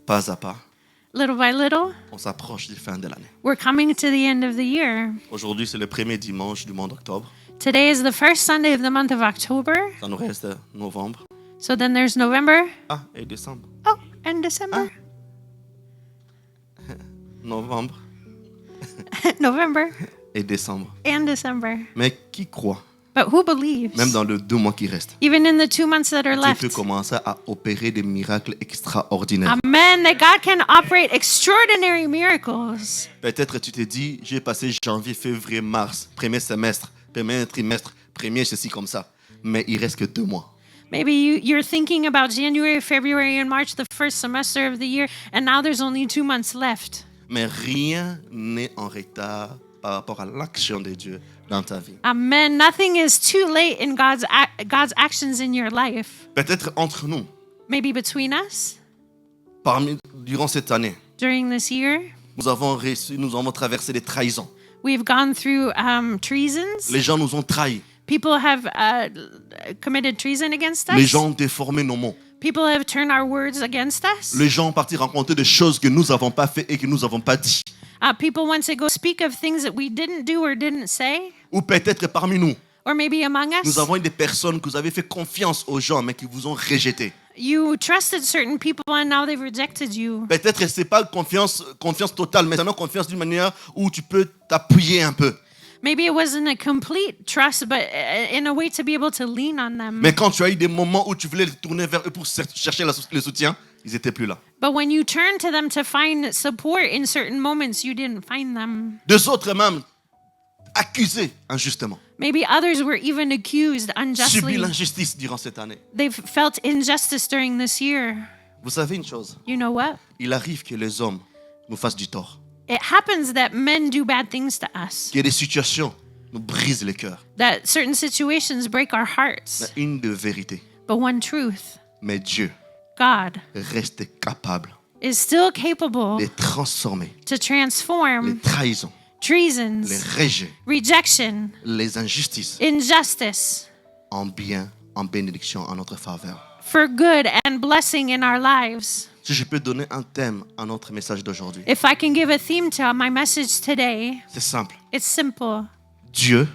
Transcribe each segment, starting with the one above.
pas à pas, little by little, on s'approche du fin de l'année. we're coming to the end of the year. Aujourd'hui, c'est le premier dimanche du mois d'octobre. Today is the first Sunday of the month of October. Ça nous reste novembre. So then there's November. Ah, et décembre. Oh, and December. Novembre November et décembre. and December. Mais qui croit, But who believes? même dans les 2 mois qui restent, Even in the 2 months that are Dieu left. peut commencer à opérer des miracles extraordinaires. Amen. That God can operate extraordinary miracles. Peut-être tu te dis, j'ai passé janvier, février, mars, premier semestre, premier trimestre, premier ceci comme ça. Mais il reste que 2 mois. Maybe you're thinking about January, February, and March, the first semester of the year, and now there's only 2 months left. Mais rien n'est en retard par rapport à l'action de Dieu dans ta vie. Amen. Nothing is too late in God's actions in your life. Peut-être entre nous, Maybe between us durant cette année, during this year, nous avons traversé des trahisons. we've gone through treasons. Les gens nous ont trahis. People have committed treason against Les us. gens ont déformé nos mots. People have turned our words against us. Les gens ont parti raconter des choses que nous n'avons pas fait et que nous n'avons pas dit. People want to go speak of things that we didn't do or didn't say, Ou peut-être parmi nous, or maybe among us. nous avons eu des personnes que vous avez fait confiance aux gens mais qui vous ont rejeté. You trusted certain people and now they've rejected you. Peut-être que ce n'est pas confiance totale, mais c'est une confiance d'une manière où tu peux t'appuyer un peu. Maybe it wasn't a complete trust, but in a way to be able to lean on them. Mais quand tu as eu des moments où tu voulais tourner vers eux pour chercher le soutien, ils n'étaient plus là. But when you turned to them to find support in certain moments, you didn't find them. Deux autres même accusés injustement. Maybe others were even accused Subi unjustly. l'injustice durant cette année. They've felt injustice during this year. Vous savez une chose, You know what? il arrive que les hommes nous fassent du tort. It happens that men do bad things to us, Que des situations nous brisent le cœur. that certain situations break our hearts. Mais une de vérité. But one truth, Mais Dieu God reste capable is still capable de transformer to les transform trahisons, les treasons, rejets, rejection, les injustices injustice en bien, en bénédiction en notre faveur. for good and blessing in our lives. Si je peux donner un thème à notre message d'aujourd'hui, If I can give a theme to my message today, c'est simple. it's simple. Dieu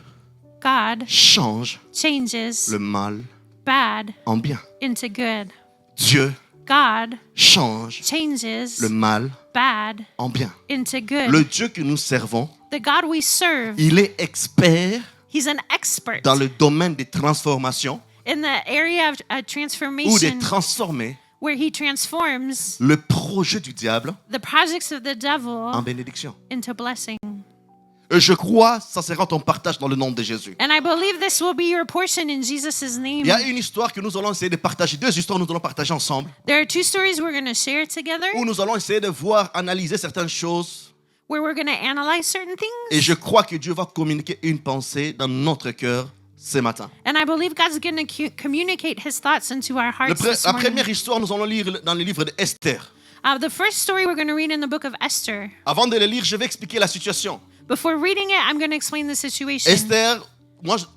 God change changes le mal bad en bien. into good. Dieu God change changes le mal bad en bien. into good. Le Dieu que nous servons, The God we serve, il est expert He's an expert dans le domaine des transformations in the area of ou de transformation transformer where He transforms le projet du diable the projects of the en devil bénédiction. into blessing. Et je crois, ça sera ton partage dans le nom de Jésus. And I believe this will be your portion in Jesus' name. Il y a une histoire que nous allons essayer de partager, 2 histoires que nous allons partager ensemble, There are 2 stories we're going to share together où nous allons essayer de voir, analyser certaines choses. where we're going to analyze certain things. Et je crois que Dieu va communiquer une pensée dans notre cœur ce matin. And I believe God's going to communicate His thoughts into our hearts this La morning. première histoire, nous allons lire dans le livre d'Esther. The first story we're going to read in the book of Esther. Avant de le lire, je vais expliquer la situation. Before reading it, I'm going to explain the situation. Esther,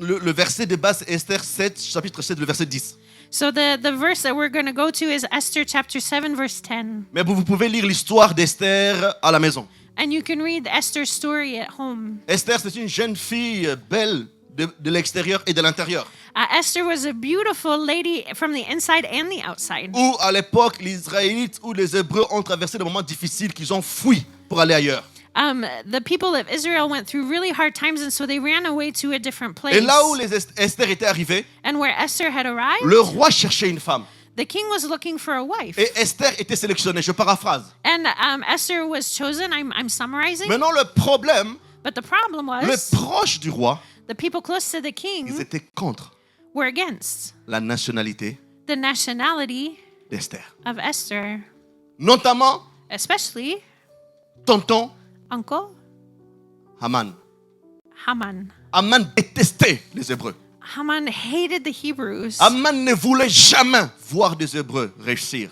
le verset de base, c'est Esther 7, chapitre 7, le verset 10. So the verse that we're going to go to is Esther chapter 7, verse 10. Mais vous pouvez lire l'histoire d'Esther à la maison. And you can read Esther's story at home. Esther, c'est une jeune fille belle de l'extérieur et de l'intérieur. Esther was a beautiful lady from the inside and the outside. Où à l'époque, les Israélites ou les Hébreux ont traversé des moments difficiles qu'ils ont fui pour aller ailleurs. The people of Israel went through really hard times, and so they ran away to a different place. Et là où Esther était arrivée, And where Esther had arrived, le roi cherchait une femme. the king was looking for a wife. Et Esther était sélectionnée, je paraphrase. And Esther was chosen. I'm summarizing. Maintenant, le problème, But the problem les was proches du roi, the people close to the ils king étaient contre were against la nationalité the nationality d'Esther. of Esther, Notamment, especially tonton Uncle Haman. Haman. Haman détestait les Hébreux. Haman hated the Hebrews. Haman ne voulait jamais voir des Hébreux réussir.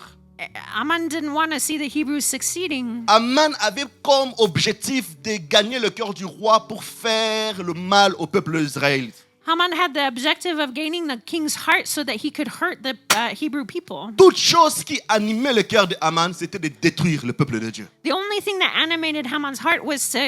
Haman didn't want to see the Hebrews succeeding. Haman avait comme objectif de gagner le cœur du roi pour faire le mal au peuple israélite. Haman had the objective of gaining the king's heart so that he could hurt the Hebrew people. Toute chose qui animait le cœur de Haman, c'était de détruire le peuple de Dieu. The only thing that animated Haman's heart was to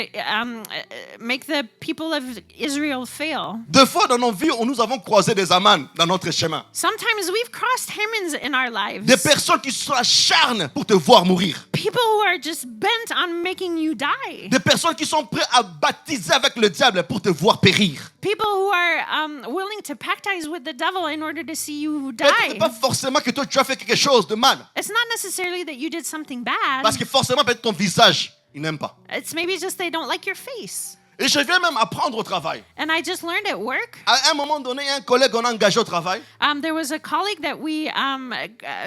make the people of Israel fail. Deux fois dans nos vies, nous avons croisé des Haman dans notre chemin. Sometimes we've crossed Hamans in our lives. Des personnes qui sont acharnes pour te voir mourir. People who are just bent on making you die. Des personnes qui sont prêtes à baptiser avec le diable pour te voir périr. People who are willing to pactize with the devil in order to see you Ce n'est die. pas forcément que toi tu as fait quelque chose de mal. It's not necessarily that you did something bad. Parce que forcément, peut-être ton visage, ils n'aiment pas. It's maybe just they don't like your face. Et je viens même apprendre au travail. And I just learned at work. À un moment donné, il y a un collègue qu'on a engagé au travail. There was a colleague that we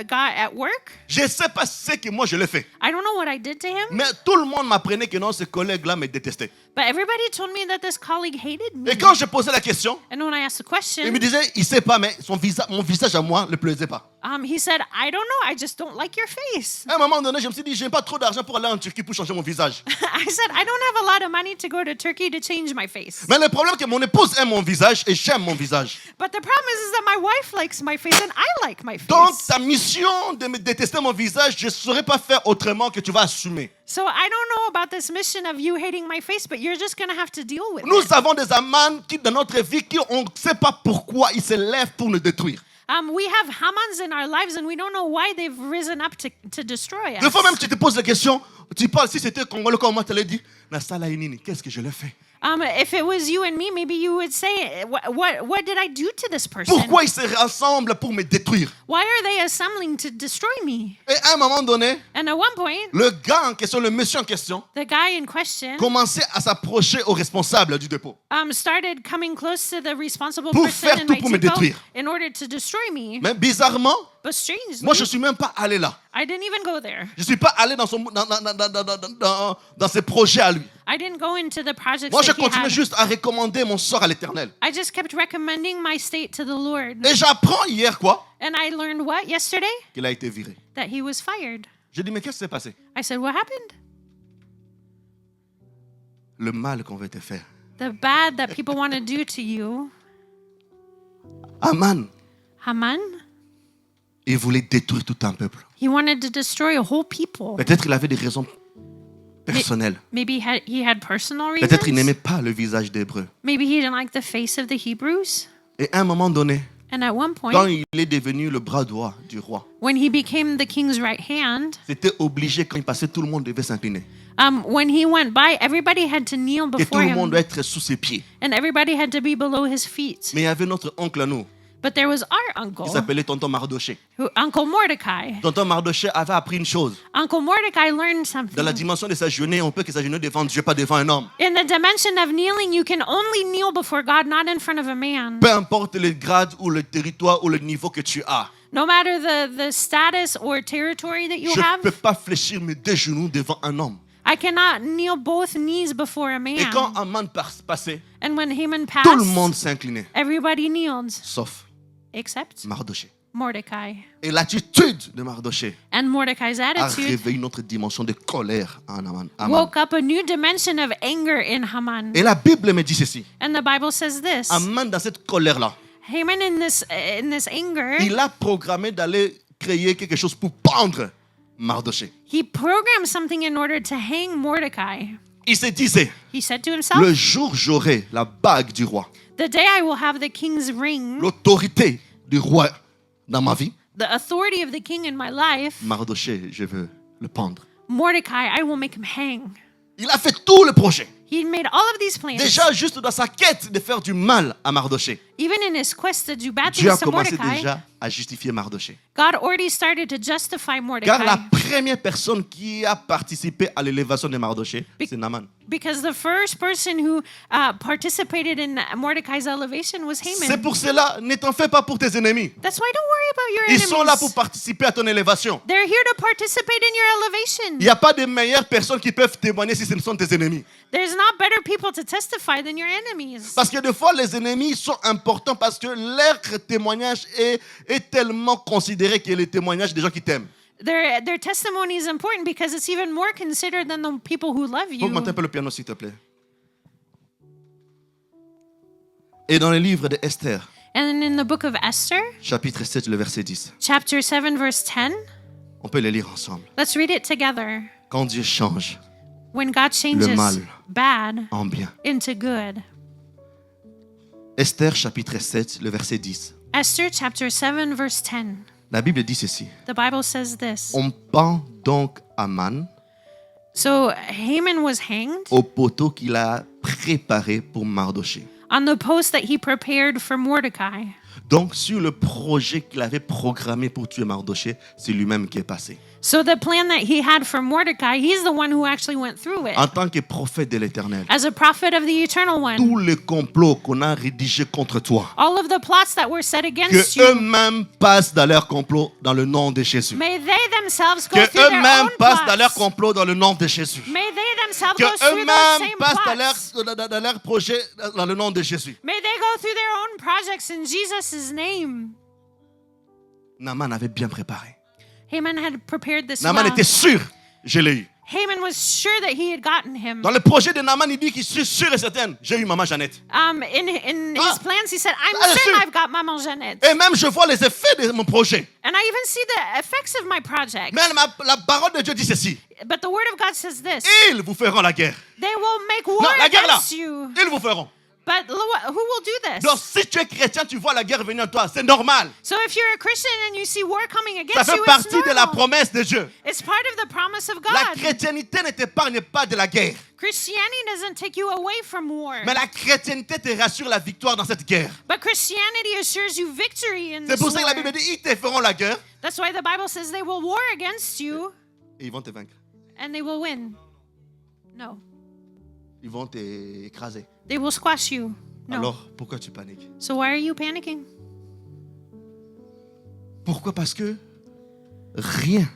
got at work. Je ne sais pas ce que moi je l'ai fait. I don't know what I did to him, Mais tout le monde m'apprenait que non, ce collègue-là me détestait. but everybody told me that this colleague hated me. Et quand je posais la question, And when I asked the il question, me disait, il ne sait pas, mais mon visage à moi ne le plaisait pas. he said, I don't know, I just don't like your face. À un moment donné, je me suis dit, je n'ai pas trop d'argent pour aller en Turquie pour changer mon visage. I said, I don't have a lot of money to go to Turkey to change my face. Mais le problème, c'est que mon épouse aime mon visage et j'aime mon visage. But the problem is that my wife likes my face and I like my Donc, face. ta mission de me détester mon visage, je ne saurais pas faire autrement que tu vas assumer. So I don't know about this mission of you hating my face, but you're just going to have to deal with Nous it. avons des amans qui, dans notre vie, qui on ne sait pas pourquoi ils se lèvent pour nous détruire. We have Hamans in our lives and we don't know why they've risen up to destroy us. Des fois même, tu te poses la question, tu parles, si c'était Congolais comme moi, tu allais dire, Nasala Inini, qu'est-ce que je l'ai fait? If it was you and me, maybe you would say, what did I do to this person? Pourquoi ils se rassemblent pour me détruire? Why are they assembling to destroy me? Et à un moment donné, And at one point, le gars en question, le monsieur en question, the guy in question commençait à s'approcher au responsable du dépôt. started coming close to the responsible Pour person faire in tout my pour me depot détruire. in order to destroy me. Mais bizarrement, But strangely, moi je ne suis même pas allé là. I didn't even go there. Je ne suis pas allé dans ses projets à lui. I didn't go into the projects Moi je that he continuais had. juste à recommander mon sort à l'Éternel. I just kept recommending my state to the Lord. Et j'apprends hier quoi? And I learned what yesterday? Qu'il a été viré. That he was fired. J'ai dit, mais qu'est-ce qui s'est passé? I said, what happened? Le mal qu'on veut te faire. The bad that people want to do to you. Aman, Haman, il voulait détruire tout un peuple. he wanted to destroy a whole people. Peut-être qu'il avait des raisons personnelles. Maybe he had personal Peut-être qu'il n'aimait reasons. pas le visage d'Hébreu. Maybe he didn't like the face of the Hebrews. Et à un moment donné, And at one quand point, il est devenu le bras droit du roi, when he became the king's right hand, c'était obligé, quand il passait, tout le monde devait s'incliner. when he went by, everybody had to kneel Et tout before le monde him. doit être sous ses pieds. And everybody had to be below his feet. Mais il y avait notre oncle à nous, But there was our uncle, qui s'appelait Tonton Mardoché. Uncle Mordecai. Tonton Mardoché avait appris une chose. Uncle Mordecai learned Dans la something. dimension de s'agenouiller, on peut que s'agenouiller devant Dieu, pas devant un homme. In the dimension of kneeling, you can only kneel before God, not in front of a man. Peu importe le grade ou le territoire ou le niveau que tu as. No matter the status or territory that you Je ne have, peux pas fléchir mes deux genoux devant un homme. I cannot kneel both knees before a Et quand man. Aman passait, And when Haman tout le monde passed, s'inclinait, everybody kneeled, sauf except Mardoché. Mordecai. Et l'attitude de Mardoché And Mordecai's a attitude réveillé une autre dimension de colère en Aman. woke up a new dimension of anger in Haman. Et la Bible me dit ceci. And the Bible says this. Aman, dans cette colère-là, Haman in this anger, il a programmé d'aller créer quelque chose pour pendre Mardoché. he programmed something in order to hang Mordecai. Il se disait, He said to himself, le jour où j'aurai la bague du roi, the day I will have the king's ring, l'autorité du roi dans ma vie, the authority of the king in my life, Mardoché, je veux le pendre. Mordecai, I will make him hang. Il a fait tout le projet. He made all of these plans. Déjà, juste dans sa quête de faire du mal à Mardoché, Even in his quest to do bad Dieu a things to commencé Mordecai, déjà à justifier Mardoché. God already started to justify Car la Mordecai. première personne qui a participé à l'élévation de Mardoché, c'est Naaman. Because the first person who participated in Mordecai's elevation was C'est Haman. pour cela, ne t'en fais pas pour tes ennemis. That's why don't worry about your Ils sont là pour enemies. participer à ton élévation. They're here to participate in your Il elevation. n'y a pas de meilleures personnes qui peuvent témoigner si ce ne sont tes ennemis. There's not better people to testify than your enemies. Parce que des fois, les ennemis sont importants parce que leur témoignage est tellement considéré que le témoignage des gens qui t'aiment. Their testimony is important because it's even more considered than the people who love you. Augmente un peu le piano, s'il te plaît. Et dans le livre de Esther, And in the book of Esther, chapitre 7, le verset 10, chapter 7, verse 10, on peut le lire ensemble. let's read it together. Quand Dieu change When God changes mal. bad en bien. into good. Esther, chapitre 7, le verset 10. Esther chapter 7, verse 10. La Bible dit ceci. The Bible says this. On pend donc Aman So Haman was hanged au poteau qu'il a préparé pour Mardoché. on the post that he prepared for Mordecai. Donc, sur le projet qu'il avait programmé pour tuer Mardoché, c'est lui-même qui est passé. So the plan that he had for Mordecai, he's the one who actually went through it. En tant que prophète de l'Éternel, As a prophet of the Eternal One, tous les complots qu'on a rédigés contre toi, all of the plots that were set que against you, eux-mêmes passent dans leur complot dans le nom de Jésus. may they themselves go Que through their eux-mêmes own passent dans leur plots. complot dans le nom de Jésus. May they themselves Que go through those eux-mêmes same passent plots. dans leur projet dans le nom de Jésus. May they go through their own projects in Jesus' name. Naaman avait bien préparé. Haman had prepared this Naaman well. était sûr, je l'ai eu. Haman was sure that he had gotten him. Dans le projet de Naaman, il dit qu'il est sûr et certain, j'ai eu maman Jeannette. In his plans, he said, I'm Ah, certain sûr. I've got Maman Jeannette. Et même je vois les effets de mon projet. And I even see the effects of my project. Mais la parole de Dieu dit ceci. But the word of God says this. Ils vous feront la guerre. They will make war Non, la guerre là. against you. Ils vous feront. But who will do this? Donc si tu es chrétien, tu vois la guerre venir à toi. C'est normal. So if you're a Christian and you see war coming Ça against fait you, it's partie de la normal. promesse de Dieu. It's part of the promise of La God. chrétienté ne t'épargne pas de la guerre. Christianity doesn't take you away from war. Mais la chrétienté te rassure la victoire dans cette guerre. But Christianity assures you victory in C'est this pour ça que la war. Bible dit, ils te feront la guerre That's why the Bible says they will war against you et ils vont te vaincre. and they will win. No. Ils vont t'écraser. They will squash you. No. Alors, pourquoi tu paniques? So why are you panicking? Pourquoi? Parce que rien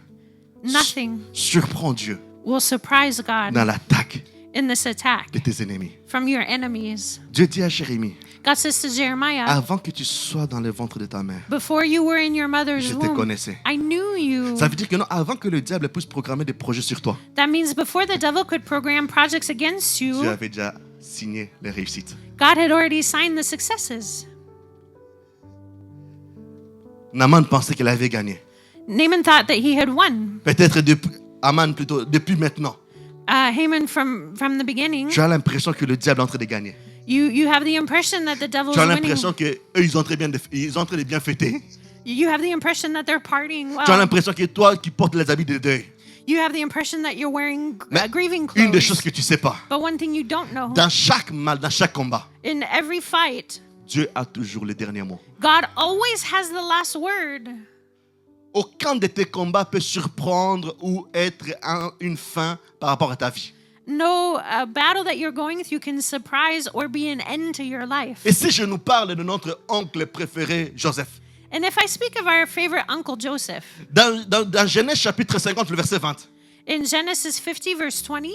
Nothing surprend Dieu will surprise God dans l'attaque in this attack de tes ennemis. from your enemies. Dieu dit à Jérémie, God says to Jeremiah, avant que tu sois dans le ventre de ta mère, before you were in your mother's je te womb, connaissais. I knew you. Ça veut dire que non, avant que le diable puisse programmer des projets sur toi, That means before the devil could program projects against Dieu you, avait déjà signé les réussites. God had already signed the successes. Naaman pensait qu'il avait gagné. Naaman thought that he had won. Peut-être depuis, Aman plutôt, depuis maintenant. Haman from the beginning, Tu as l'impression que le diable est en train de gagner. you have the impression that the devil Tu is as winning. l'impression qu'eux, ils sont en train de bien fêter. You have the impression that they're partying Tu as well. l'impression que toi qui portes les habits de deuil. You have the impression that you're wearing Mais grieving une des clothes. choses que tu ne sais pas, But one thing you don't know, dans chaque mal, dans chaque combat, in every fight, Dieu a toujours le dernier mot. God always has the last word. Aucun de tes combats peut surprendre ou être une fin par rapport à ta vie. No battle that you're going through can surprise or be an end to your life. Et si je nous parle de notre oncle préféré, Joseph, And if I speak of our favorite uncle Joseph, dans Genèse chapitre 50, le verset 20, in Genesis 50, verse 20,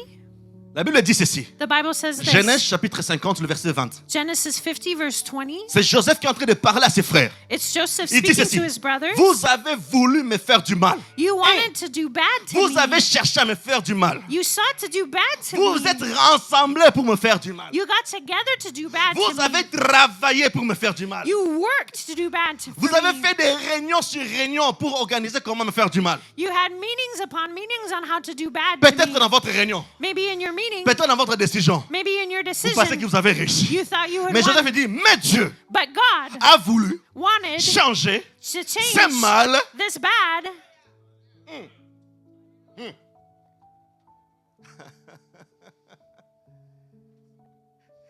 la Bible dit ceci. the Bible says this. Genèse chapitre 50, le verset 20. Genesis 50, verse 20, C'est Joseph qui est en train de parler à ses frères. it's Joseph Il dit speaking ceci. to his brothers. Vous avez voulu me faire du mal. You wanted to do bad to Vous me. avez cherché à me faire du mal. You sought to do bad to Vous me. êtes rassemblés pour me faire du mal. You got together to do bad Vous to avez me. travaillé pour me faire du mal. You worked to do bad to Vous for avez me. fait des réunions sur réunions pour organiser comment me faire du mal. You had meetings upon meetings on how to do bad to Peut-être me. dans votre réunion, Maybe in your meeting, peut-être dans votre décision, maybe in your vous decision, pensez que vous avez réussi. you thought you had Mais Joseph won. dit, mais Dieu But God a voulu wanted changer to ce change mal. this bad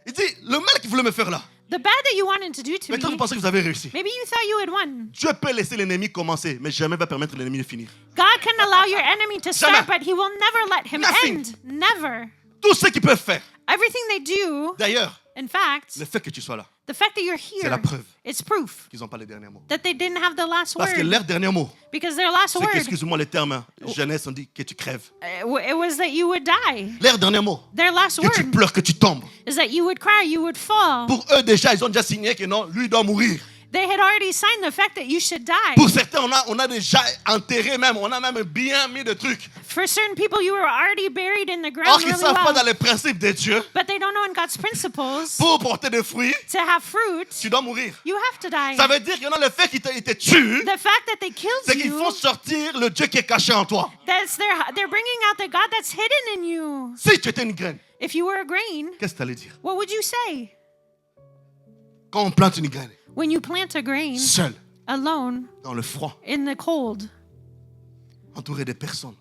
Il dit, le mal qu'il voulait me faire là, the bad that you wanted to do to maintenant vous me. pensez que vous avez réussi. Maybe you thought you had won. Dieu peut laisser l'ennemi commencer, mais jamais va permettre l'ennemi de finir. God can allow your enemy to start, Jamais. but he will never let him Nothing. end. Never. Tout ce qu'ils peuvent faire. Everything they do, D'ailleurs, in fact, le fait que tu sois là, the fact that you're c'est la here, preuve it's proof qu'ils n'ont pas les derniers mots. that they didn't have the last Parce que word. leur dernier mot, Because their last c'est que, word, excusez-moi le terme, jeunesse, on dit que tu crèves. it was that you would die. Leur dernier mot, Their last que tu word pleures, que tu tombes. is that you would cry, you would fall. Pour eux déjà, ils ont déjà signé que non, lui doit mourir. They had already signed the fact that you should die. Pour certains, on a déjà enterré même, on a même bien mis de trucs. For certain people, you were already buried in the Or ground qu'ils ne really savent pas dans well. les principes de Dieu. But they don't know in God's principles, Pour porter des fruits, to have fruit, tu dois mourir. you have to die. Ça veut dire que le fait qu'ils te tuent, The fact that they killed c'est qu'ils you, font sortir le Dieu qui est caché en toi. they're bringing out the God that's hidden in you. Si tu étais une graine, If you were a grain, qu'est-ce que tu allais dire? what would you say? Quand on plante une graine, When you plant a grain seul, alone dans le froid, in the cold, entouré de personnes,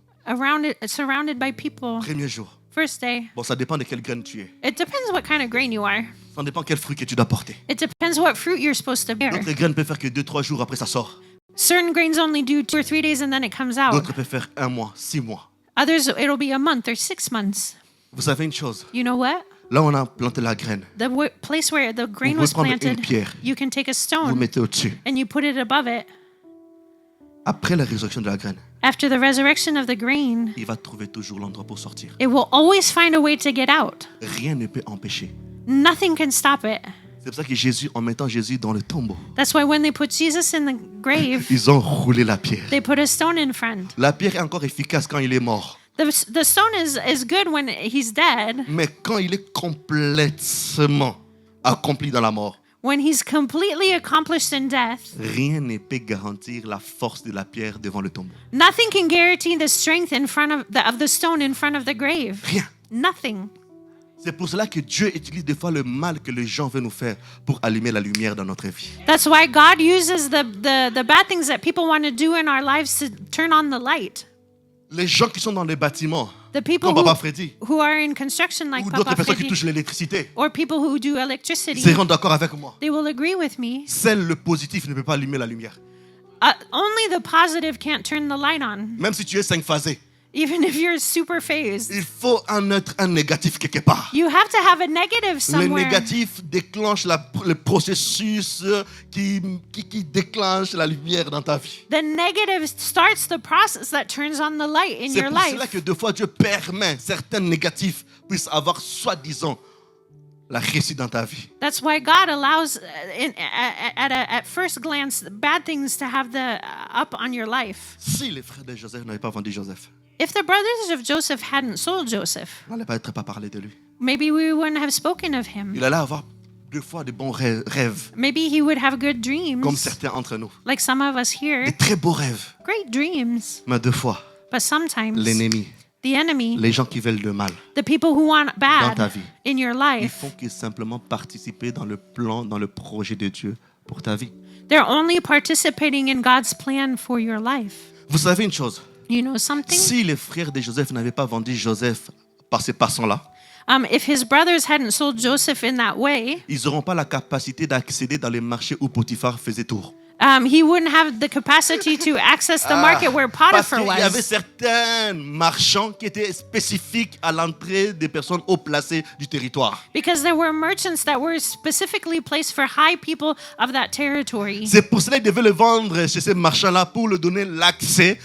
surrounded by people, premier jour. first day, Bon, ça dépend de quelle graine tu es. it depends what kind of grain you are. Ça dépend quel fruit que tu dois porter. It depends what fruit you're supposed to bear. D'autres graines peuvent faire que 2-3 jours après ça sort. Certain grains only do 2 or 3 days and then it comes out. D'autres peuvent faire 1 mois, 6 mois. Others, it'll be a month or 6 months. Vous savez une chose? You know what? Là, on a planté la graine. The place where the grain Vous was pouvez prendre une planted, pierre. you can take a Vous stone mettez au-dessus. and you put it above it. Après la résurrection de la graine, After the resurrection of the grain, il va trouver toujours l'endroit pour sortir. it will always find a way to get out. Rien ne peut empêcher. Nothing can stop it. C'est pour ça que Jésus, en mettant Jésus dans le tombeau, That's why when they put Jesus in the grave, ils ont roulé la pierre. they put a stone in front. La pierre est encore efficace quand il est mort. The stone is good when he's dead. Mais quand il est complètement accompli dans la mort, When he's completely accomplished in death, rien ne peut garantir la force de la pierre devant le tombeau. nothing can guarantee the strength in front of the stone in front of the grave. Rien. Nothing. C'est pour cela que Dieu utilise des fois le mal que les gens veulent nous faire pour allumer la lumière dans notre vie. That's why God uses the bad things that people want to do in our lives to turn on the light. Les gens qui sont dans les bâtiments, The people comme Papa Freddy, who are in construction like ou d'autres Papa personnes qui Freddy, touchent l'électricité, or people who do electricity, seront d'accord avec moi. they will agree with me. Seul le positif ne peut pas allumer la lumière. Only the positive can't turn the light on, Même si tu es 5-phasé, even if you're super phased. il faut un négatif quelque part. You have to have a negative Le somewhere. négatif déclenche le processus qui déclenche la lumière dans ta vie. The negative starts the process that turns on the light in C'est your pour cela life. que deux fois Dieu permet certains négatifs puissent avoir soi-disant la réussite dans ta vie. That's why God allows, at first glance, bad things to have the up on your life. Si les frères de Joseph n'avaient pas vendu Joseph, If the brothers of Joseph hadn't sold Joseph, on n'allait pas parler de lui. maybe we wouldn't have spoken of him. Il allait avoir deux fois de bons rêves, Maybe he would have good dreams, comme certains d'entre nous. like some of us here. Des très beaux rêves. Great dreams. Mais deux fois, But sometimes l'ennemi, the enemy, les gens qui veulent le mal, the people who want Dans ta bad vie. in your ils life, font que simplement participer dans le plan, dans le projet de Dieu pour ta vie. they're only participating in God's plan for your life. Vous savez une chose, You know something? si les frères de Joseph n'avaient pas vendu Joseph par ces passants-là, If his brothers hadn't sold Joseph in that way, ils n'auront pas la capacité d'accéder dans les marchés où Potiphar faisait tour. he wouldn't have the capacity to access the market where Parce Potiphar qu'il y avait was. certains marchands qui étaient spécifiques à l'entrée des personnes haut placées du territoire. Because there were merchants that were specifically placed for high people of that territory. C'est pour cela qu'ils devaient le vendre chez ces marchands-là pour leur donner l'accès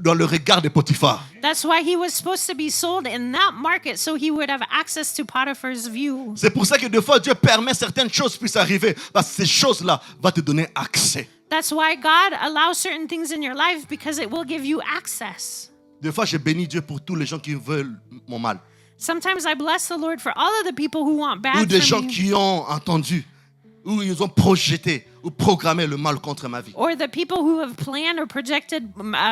dans le regard de Potiphar. That's why he was supposed to be sold in that market, so he would have access to Potiphar's view. C'est pour ça que des fois Dieu permet certaines choses puissent arriver parce que ces choses-là vont te donner accès. That's why God allows certain things in your life, because it will give you access. Des fois, je bénis Dieu pour tous les gens qui veulent mon mal. Sometimes I bless the Lord for all of the people who want Ou bad des for gens me, qui ont entendu, ou ils ont projeté, ou programmé le mal contre ma vie. or the people who have planned or projected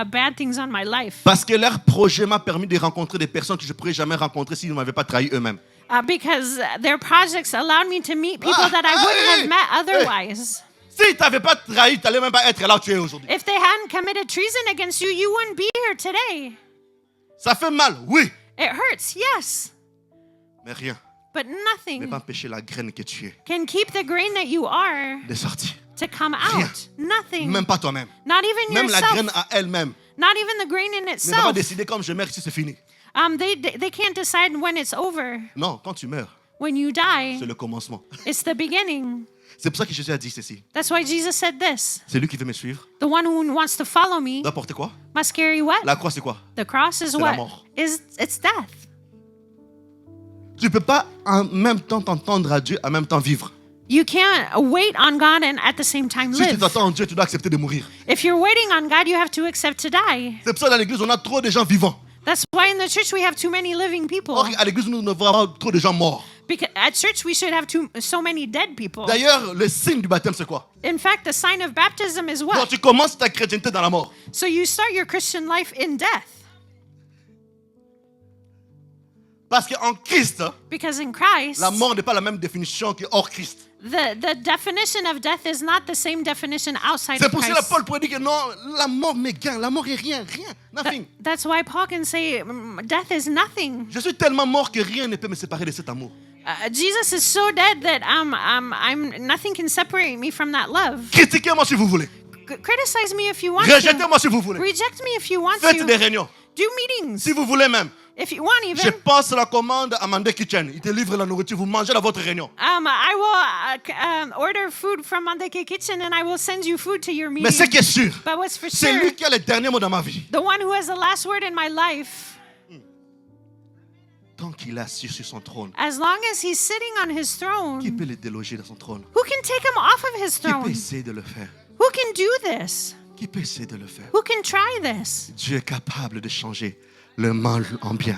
bad things on my life. Parce que leur projet m'a permis de rencontrer des personnes que je ne pourrais jamais rencontrer s'ils ne m'avaient pas trahi eux-mêmes. Because their projects allowed me to meet people that I wouldn't have met otherwise. S'ils ne t'avaient pas trahi, tu n'allais même pas être là où tu es aujourd'hui. If they hadn't committed treason against you, you wouldn't be here today. Ça fait mal, oui, It hurts, yes, mais rien but ne nothing peut empêcher la graine que tu es can keep the grain that you are de sortir. to come Rien. out. Nothing. Même pas toi-même. Not even Même la yourself. graine à elle-même Not even the grain in ne va pas itself. décider comme je meurs ici, c'est fini. They can't decide when it's over. Non, quand tu meurs, When you die, c'est le commencement. it's the beginning. C'est pour ça que Jésus a dit ceci. That's why Jesus said this. Celui qui veut me suivre The one who wants to follow me doit porter quoi? must carry what? La croix, c'est quoi? The cross is la what? mort. It's death. Tu ne peux pas en même temps t'entendre à Dieu, en même temps vivre. You can't wait on God and at the same time Si tu live. t'attends en Dieu, tu dois accepter de mourir. If you're waiting on God, you have to accept to die. C'est pour ça que dans l'église, on a trop de gens vivants. That's why in the church we have too many living people. Or, à l'église, nous devons avoir trop de gens morts. Because at church we should have so many dead people. D'ailleurs, le signe du baptême, c'est quoi? In fact, the sign of baptism is Donc, what? tu commences ta chrétienté dans la mort. So you start your Christian life in death. Parce qu'en Christ, Because in Christ, la mort n'est pas la même définition que hors Christ. the definition of death is not the same definition outside C'est of pour cela que Christ. Paul pourrait dire que non, la mort m'égare, la mort est rien, nothing. That's why Paul can say death is nothing. Je suis tellement mort que rien ne peut me séparer de cet amour. Jesus is so dead that nothing can separate me from that love. Critiquez-moi si vous voulez. Criticize me if you want Rejetez-moi to. si vous voulez. Reject me if you want Faites des to. réunions. Do meetings Si vous voulez même. if you want Je even. passe la commande à Monday Kitchen. Il te livre la nourriture. Vous mangez dans votre réunion. I will order food from Mandeke Kitchen and I will send you food to your Mais ce meeting. qui est sûr, But what's for c'est sure, lui qui a les derniers mots dans ma vie. the one who has the last word in my life, Tant qu'il est assis sur son trône, as long as he's sitting on his qui throne, peut le déloger dans son trône? who can take him off of his Qui peut throne? essayer de le faire? Who can do this? Qui peut essayer de le faire? Who can try this? Dieu est capable de changer le mal en bien.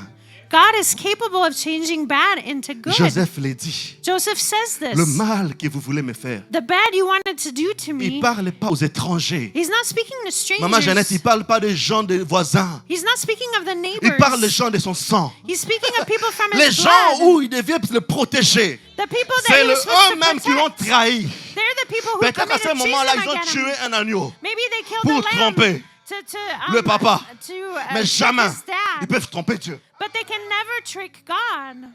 God is capable of changing bad into good. Joseph l'a dit. Joseph says Le this. mal que vous voulez me faire, The bad you wanted to do to il me, ne parle pas aux étrangers. he's not speaking to Maman Jeannette, il ne strangers. parle pas des gens des voisins. He's not speaking of the Il parle des neighbors. gens de son sang. He's speaking of people from Les his gens blood. où il devait le protéger. The people that C'est he was supposed to eux-mêmes qui l'ont protect. trahi. They're the people who Peut-être à ce committed moment-là, ils treason ont against tué him. un agneau. Maybe they killed Pour a lamb tromper le papa. Mais trick jamais his dad. ils peuvent tromper Dieu. But they can never trick God.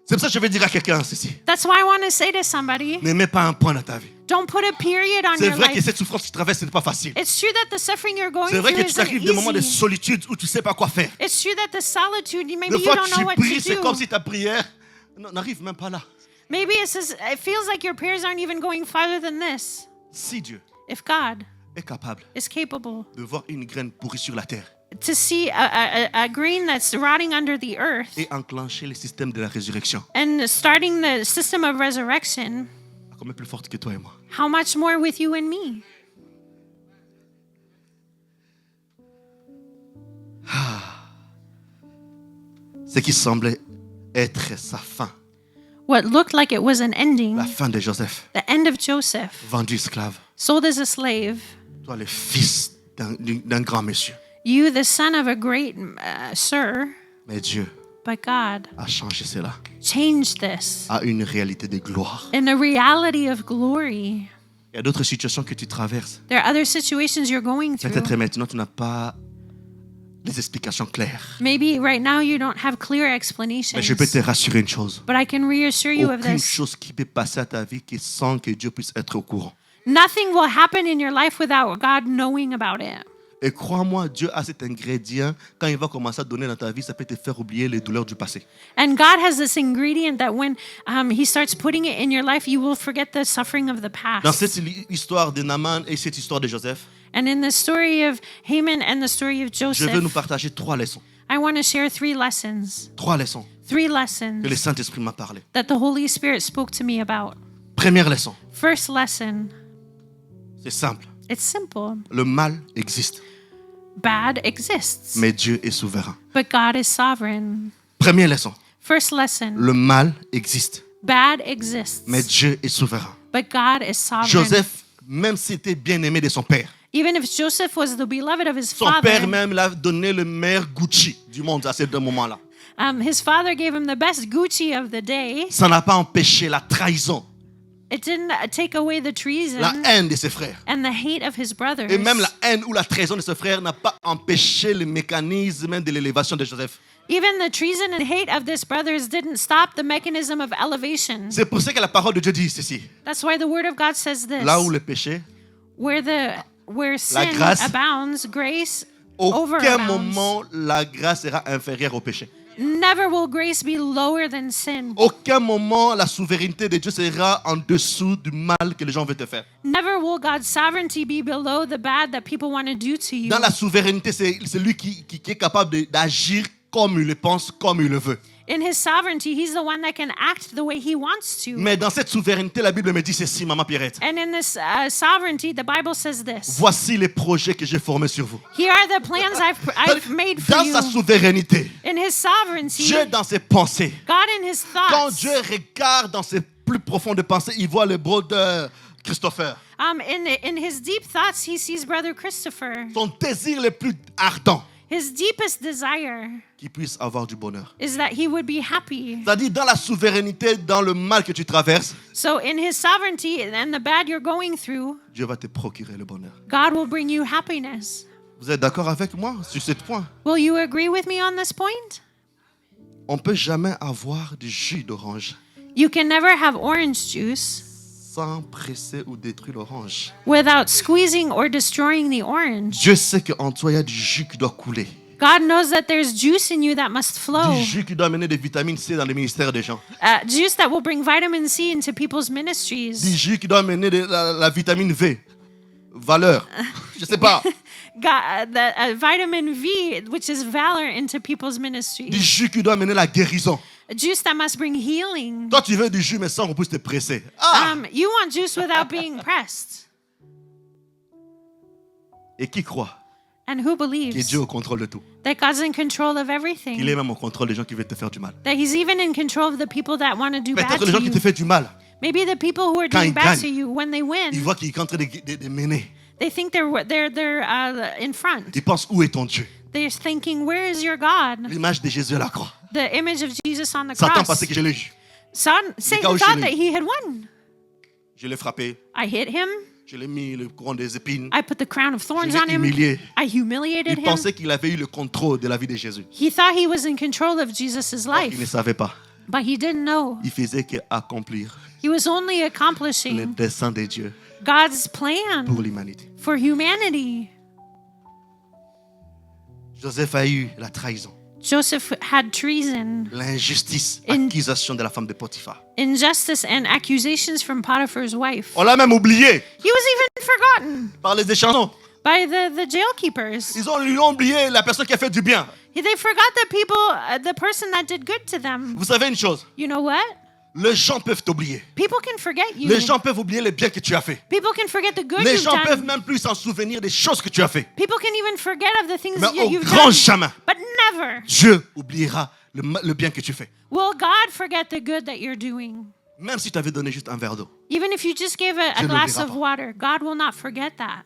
C'est pour ça que je vais dire à quelqu'un ceci. That's why I want to say to somebody, Ne mets pas un point dans ta vie. don't put a period on C'est your vrai que life. cette souffrance que tu traverses, ce n'est pas facile. It's true that the suffering you're going C'est vrai through que tu isn't t'arrives des moments de easy. solitude où tu ne sais pas quoi faire. It's true that the solitude, maybe Des you fois, don't know tu what pries, to c'est comme do. si ta prière n'arrive même pas là. Maybe it feels like your prayers aren't even going farther than this. Si Dieu If God est capable is capable de voir une graine pourrie sur la terre to see a green that's rotting under the earth et enclencher le système de la résurrection, and starting the system of resurrection, combien plus forte que toi et moi. how much more with you and me? Ce qui semblait être sa fin, What looked like it was an ending, la fin de Joseph, the end of Joseph, vendu esclave. sold as a slave, Toi, le fils d'un grand monsieur. you the son of a great sir, Mais Dieu but God a changé cela changed this à une réalité de gloire. in a reality of glory. Il y a d'autres situations que tu traverses. There are other situations you're going through. Peut-être maintenant, tu n'as pas les explications claires. Maybe right now you don't have clear explanations. Mais je peux te rassurer une chose. But I can reassure you of Aucune this. chose qui peut passer à ta vie qui sans que Dieu puisse être au courant. Nothing will happen in your life without God knowing about it. Et crois-moi, Dieu a cet ingrédient. Quand il va commencer à donner dans ta vie, ça peut te faire oublier les douleurs du passé. And God has this ingredient that when He starts putting it in your life, you will forget the suffering of the Dans past. cette histoire de Naaman et cette histoire de Joseph, And in the story of Haman and the story of je veux nous Joseph, partager 3 leçons. I want to share 3 lessons. 3 leçons 3 que le lessons Saint-Esprit m'a parlé. that the Holy Spirit spoke to me about. Première leçon, First lesson, c'est simple. it's simple. Le mal existe, Bad exists, mais Dieu est souverain. but God is sovereign. Première leçon, First lesson, le mal existe, bad exists, mais Dieu est souverain. but God is sovereign. Joseph, même s'il était bien aimé de son père, Even if Joseph was the beloved of his son father, père même l'a donné le meilleur Gucci du monde à ce moment-là. his father gave him the best Gucci of the day. Ça n'a pas empêché la trahison, It didn't take away the treason la haine de ses frères. and the hate of his brothers. Et même la haine ou la trahison de ses frères n'a pas empêché le mécanisme de l'élévation de Joseph. Even the treason and hate of his brothers didn't stop the mechanism of elevation. C'est pour ça que la parole de Dieu dit ceci. That's why the word of God says this. Là où le péché, Where sin grâce, abounds, grace aucun overabounds. moment la grâce sera inférieure au péché. Never will grace be lower than sin. Aucun moment la souveraineté de Dieu sera en dessous du mal que les gens veulent te faire. Never will God's sovereignty be below the bad that people want to do to you. Dans la souveraineté, c'est lui qui est capable d'agir comme il le pense, comme il le veut. In his sovereignty, he's the one that can act the way he wants to. Mais dans cette souveraineté, la Bible me dit ceci, Maman Pierrette. And in this sovereignty, the Bible says this. Voici les projets que j'ai formés sur vous. Here are the plans I've made for Dans you. sa souveraineté, In his sovereignty, Dieu dans ses pensées. God in his Quand thoughts. Dieu regarde dans ses plus profondes pensées, il voit le brodeur Christopher. In his deep thoughts, he sees Brother Christopher. Son désir le plus ardent, His deepest desire qu'il puisse avoir du bonheur. is that he would be happy. C'est-à-dire dans la souveraineté, dans le mal que tu traverses, So in his sovereignty and the bad you're going through, Dieu va te procurer le bonheur. God will bring you happiness. Vous êtes d'accord avec moi sur ce point? Will you agree with me on this point? On ne peut jamais avoir du jus d'orange You can never have orange juice sans presser ou détruire l'orange. without squeezing or destroying the orange. Dieu sait qu'en toi, il y a du jus qui doit couler. God knows that there's juice in you that must flow. Du jus qui doit amener des vitamines C dans le ministère des gens. Juice that will bring vitamin C into people's Du ministries. jus qui doit amener la vitamine V. Valeur. Je sais pas. The vitamin V, which is valor, into people's Du ministries. jus qui doit amener la guérison. Juice that must bring healing. Toi, tu veux du jus, mais sans qu'on puisse te presser. Ah! You want juice without being pressed. Et qui croit And who qu'il est believes Dieu au contrôle de tout? that God's in control of Qu'il est everything? même au contrôle des gens qui veulent te faire du mal. That He's even in control of the people that want to do bad Peut-être les to gens qui te you. font du mal, Maybe the people who are Quand doing ils bad to gagnent, you, when they ils win, voient qu'il est en train de mener. they think they're in front. Ils pensent, où est ton Dieu? They're thinking, where is your God? L'image de Jésus à la croix. The image of Jesus on the Satan cross. pensait que je l'ai eu. Satan thought that he had won. Je l'ai frappé. I hit him. Je l'ai mis le couronne des épines. I put the crown of Je thorns l'ai on him. humilié. I humiliated Il him. pensait qu'il avait eu le contrôle de la vie de Jésus. He thought he was in control of Jesus' Or, il ne life, savait pas. but he didn't know. Il faisait qu'accomplir He was only le accomplishing dessein de Dieu God's pour plan l'humanité. for humanity. Joseph a eu la trahison, Joseph had treason, l'injustice, In- l'accusation de la femme de Potiphar. injustice, and accusations from Potiphar's wife. On l'a même oublié He was even forgotten par les échanges. by the jailkeepers. Ils ont oublié la personne qui a fait du bien. They forgot the people, the person that did good to them. Vous savez une chose, You know what? les gens peuvent t'oublier. People can forget you. Les gens peuvent oublier le bien que tu as fait. People can forget the good Les you've gens peuvent done. même plus s'en souvenir des choses que tu as fait. People can even forget of the things Mais au you've grand done. jamais, But never Dieu oubliera le bien que tu fais. will God forget the good that you're doing. Même si tu avais donné juste un verre d'eau. Even if you just gave a Dieu glass n'oubliera of pas. water, God will not forget that.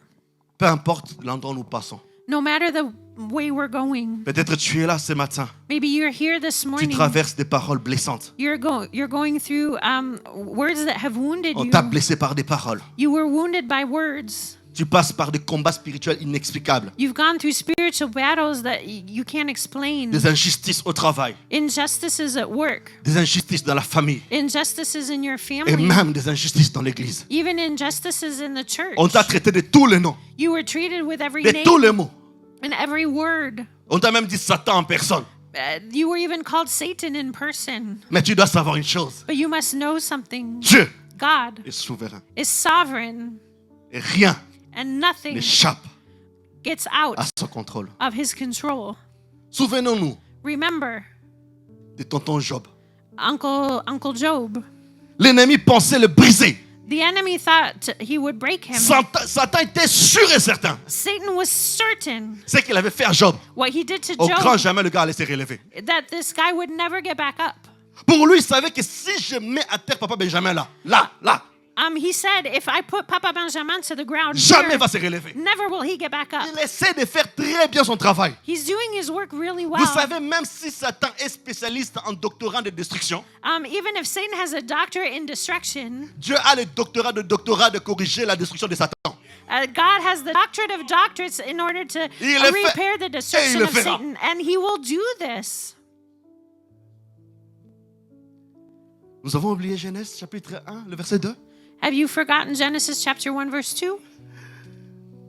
Peu importe l'endroit où nous passons. No matter the way we're going. Peut-être tu es là ce matin. Maybe you're here this Tu morning. traverses des paroles blessantes. You're going through words that have wounded On you. t'a blessé par des paroles. You were wounded by words. Tu passes par des combats spirituels inexplicables. You've gone through spiritual battles that you can't explain. Des injustices au travail. Injustices at work. Des injustices dans la famille. Injustices in your Et family. même des injustices dans l'église. Even injustices in the church. On t'a traité de tous les noms. You were treated with every De tous les name mots. and every word. On t'a même dit Satan en personne. You were even called Satan in person. Mais tu dois savoir une chose. But you must know something. Dieu God est souverain. is sovereign, Et rien and nothing n'échappe gets out à son contrôle. of his control. Souvenons-nous Remember, de tonton Job. Uncle Job. L'ennemi pensait le briser. The enemy thought he would break him. Satan était sûr et certain. Satan was certain C'est qu'il avait fait à Job. what he did to Au grand Job, jamais, le gars allait se relever. that this guy would never get back up. Pour lui, il savait que si je mets à terre Papa Benjamin là, He said, if I put Papa Benjamin to the ground jamais here, va se relever. never will he get back up. Il essaie de faire très bien son travail. He's doing his work really well. Vous savez, même si Satan est spécialiste en doctorat de destruction, Even if Satan has a doctorate in destruction, Dieu a le doctorat de corriger la destruction de Satan. God has the doctorate of doctorates in order to Il le fait. repair the Et il destruction le of fera. Satan, and he will do this. Nous avons oublié Genèse chapitre 1, le verset 2. Have you forgotten Genesis chapter 1 verse 2?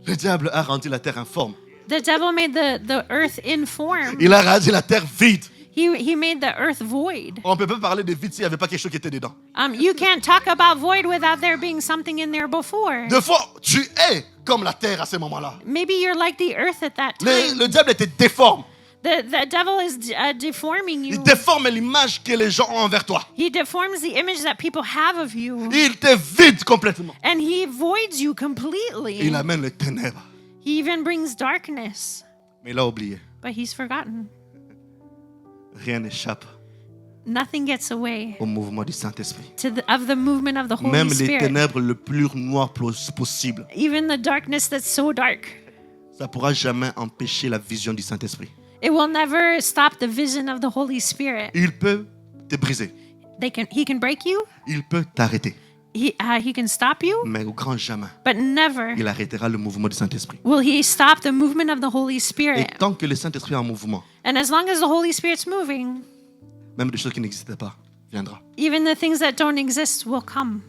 Le diable a rendu la terre informe. The devil made the earth inform. Il a rendu la terre vide. He made the earth void. On ne peut pas parler de vide s'il n'y avait pas quelque chose qui était dedans. You can't talk about void without there being something in there before. Des fois, tu es comme la terre à ce moment-là. Maybe you're like the earth at that time. Le diable était déforme. The devil is deforming Il you. déforme l'image que les gens ont envers toi. He deforms the image that people have of you. Il te vide complètement. And he voids you Et completely. il amène les ténèbres. He even brings darkness. Mais il a oublié. But he's forgotten. Rien n'échappe Nothing gets away au mouvement du Saint-Esprit. of the movement of the Holy Même les Spirit. ténèbres le plus noires possible. Even the darkness that's so dark. Ça ne pourra jamais empêcher la vision du Saint-Esprit. It will never stop the vision of the Holy Spirit. Il peut te briser. He can break you. Il peut t'arrêter. He can stop you. Mais au grand jamais, But never il arrêtera le mouvement du Saint-Esprit. will he stop the movement of the Holy Et Spirit. tant que le Saint-Esprit est en mouvement, And as long as the Holy Spirit's moving, même des choses qui n'existaient pas viendra. even the things that don't exist will come.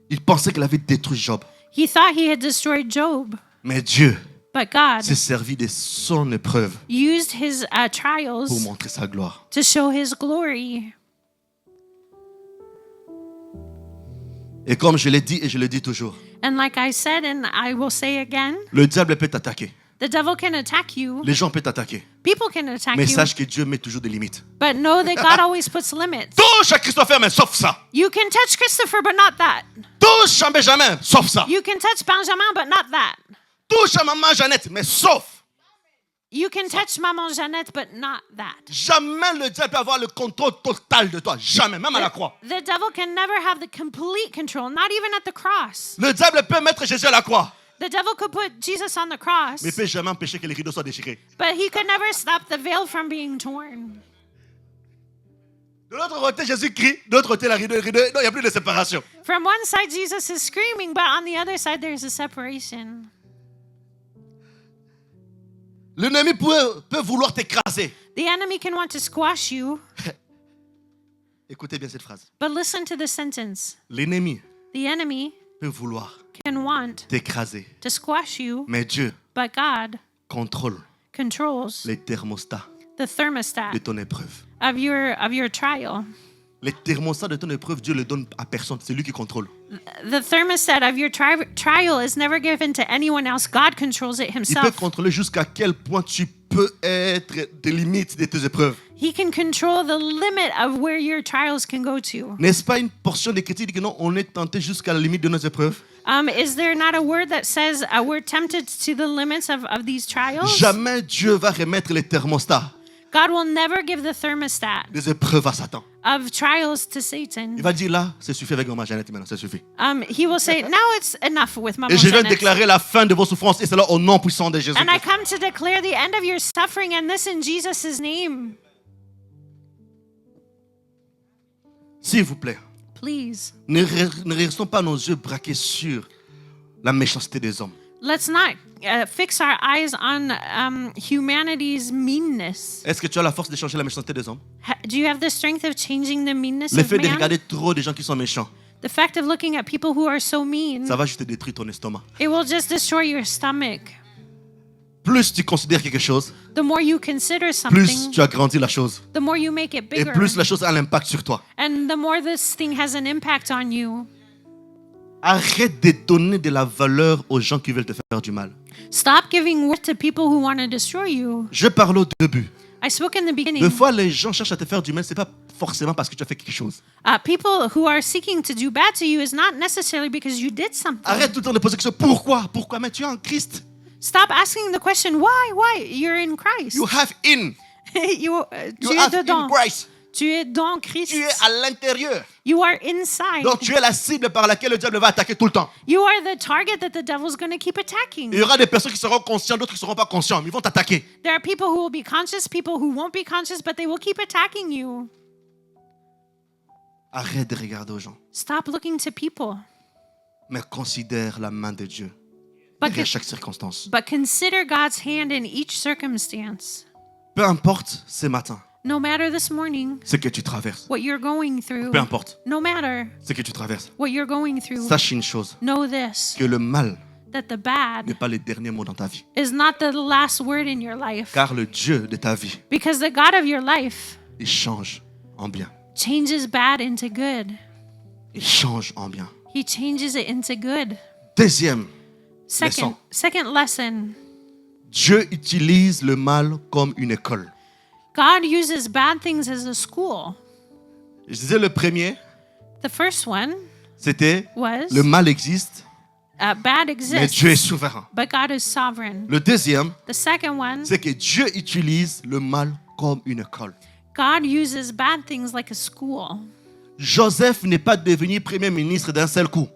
Il pensait qu'il avait détruit Job. He thought he had destroyed Job, Mais Dieu but God s'est servi de son épreuve used his pour trials montrer sa gloire. to show his glory. Et comme je l'ai dit et je le dis toujours, And like I said, and I will say again, le diable peut t'attaquer. the devil can attack you. Les gens peuvent t'attaquer. People can attack Mais you. sache que Dieu met toujours des limites. But know that God always puts limits. Touche à Christopher, mais sauf ça. You can touch Christopher, but not that. Touche à Benjamin, sauf ça. You can touch Benjamin, but not that. Touche à maman Jeannette, mais sauf. You can touch Maman Jeannette, but not that. Jamais le diable peut avoir le contrôle total de toi. Jamais, même à la croix. The devil can never have the complete control, not even at the cross. Le diable peut mettre Jésus à la croix. The devil could put Jesus on the cross, Mais il ne peut jamais empêcher que les rideaux soient déchirés. but he could never stop the veil from being torn. De l'autre côté, Jésus crie. De l'autre côté, le rideau. Non, il n'y a plus de séparation. From one side, Jesus is screaming, but on the other side, there's a separation. L'ennemi peut vouloir t'écraser. The enemy can want to squash you, Écoutez bien cette phrase. but listen to the sentence. L'ennemi The enemy peut vouloir can want t'écraser. to squash you, Mais Dieu but God contrôle controls les thermostats the thermostat de ton épreuve. of your trial. Les thermostats de ton épreuve, Dieu ne le donne à personne. C'est lui qui contrôle. The thermostat of your trial is never given to anyone else. God controls it Il peut himself. contrôler jusqu'à quel point tu peux être des limites de tes épreuves. He can control the limit of where your trials can go to. N'est-ce pas une portion d'écriture qui dit que non, on est tenté jusqu'à la limite de nos épreuves? Is there not a word that says we're tempted to the limits of these trials? Jamais Dieu va remettre les thermostats God will never give the thermostat des épreuves à Satan. of trials to Il Satan. va dire là, c'est suffit avec maman Jeannette maintenant, ça suffit. He will say, now it's enough with Mama Et je viens de Jeanette. déclarer la fin de vos souffrances et cela au nom puissant de Jésus. And I come to declare the end of your suffering, and this in Jesus' name. S'il vous plaît, Please, ne restons pas nos yeux braqués sur la méchanceté des hommes. let's not fix our eyes on humanity's meanness. Est-ce que tu as la force de changer la méchanceté des hommes? Do you have the strength of changing the meanness Le of fait de man? regarder trop des gens qui sont méchants, The fact of looking at people who are so mean, ça va juste détruire ton estomac. it will just destroy your stomach. Plus tu considères quelque chose, The more you consider plus something, tu agrandis la chose. the more you make it Et bigger. plus la chose a l'impact sur toi. And the more this thing has an impact on you. Arrête de donner de la valeur aux gens qui veulent te faire du mal. Stop giving worth to people who want to destroy you. Je parle au début. I spoke in the beginning. Des fois, les gens cherchent à te faire du mal, c'est pas forcément parce que tu as fait quelque chose. People who are seeking to do bad to you is not necessarily because you did something. Arrête tout le temps de poser la question. Pourquoi? Pourquoi? Mais tu es en Christ. Stop asking the question, why? You're in Christ. You have in. You You tu es have in dedans. Christ. Tu es dans Christ. Tu es à l'intérieur. You are inside. Donc tu es la cible par laquelle le diable va attaquer tout le temps. You are the target that the devil's going to keep attacking. Il y aura des personnes qui seront conscientes, d'autres qui ne seront pas conscientes. Mais ils vont t'attaquer. There are people who will be conscious, people who won't be conscious, but they will keep attacking you. Arrête de regarder aux gens. Stop looking to people, Mais considère la main de Dieu but, derrière chaque circonstance. but consider God's hand in each circumstance. Peu importe ce matin No matter this morning, ce que tu traverses. what you're going through, Peu importe no matter ce que tu traverses. what you're going through, Sache une chose, know this, que le mal that the bad n'est pas le dernier mot dans ta vie. is not the last word in your life. Car le Dieu de ta vie, Because the God of your life il change en bien. changes bad into good. Il change en bien. He changes it into good. Deuxième leçon. Second lesson. Dieu utilise le mal comme une école. God uses bad things as a school. Je disais le premier, The first one c'était was le mal existe, bad mais exists, Dieu est souverain. but God is sovereign. Le deuxième, The second one, c'est que Dieu utilise le mal comme une école. God uses bad things like a school. Joseph n'est pas devenu premier ministre d'un seul coup.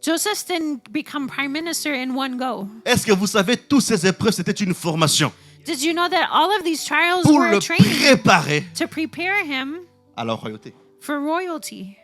Joseph didn't become prime minister in one go. Est-ce que vous savez, toutes ces épreuves, c'était une formation Did you know that all of these trials pour were le a training préparer to prepare him à la royauté. for royalty?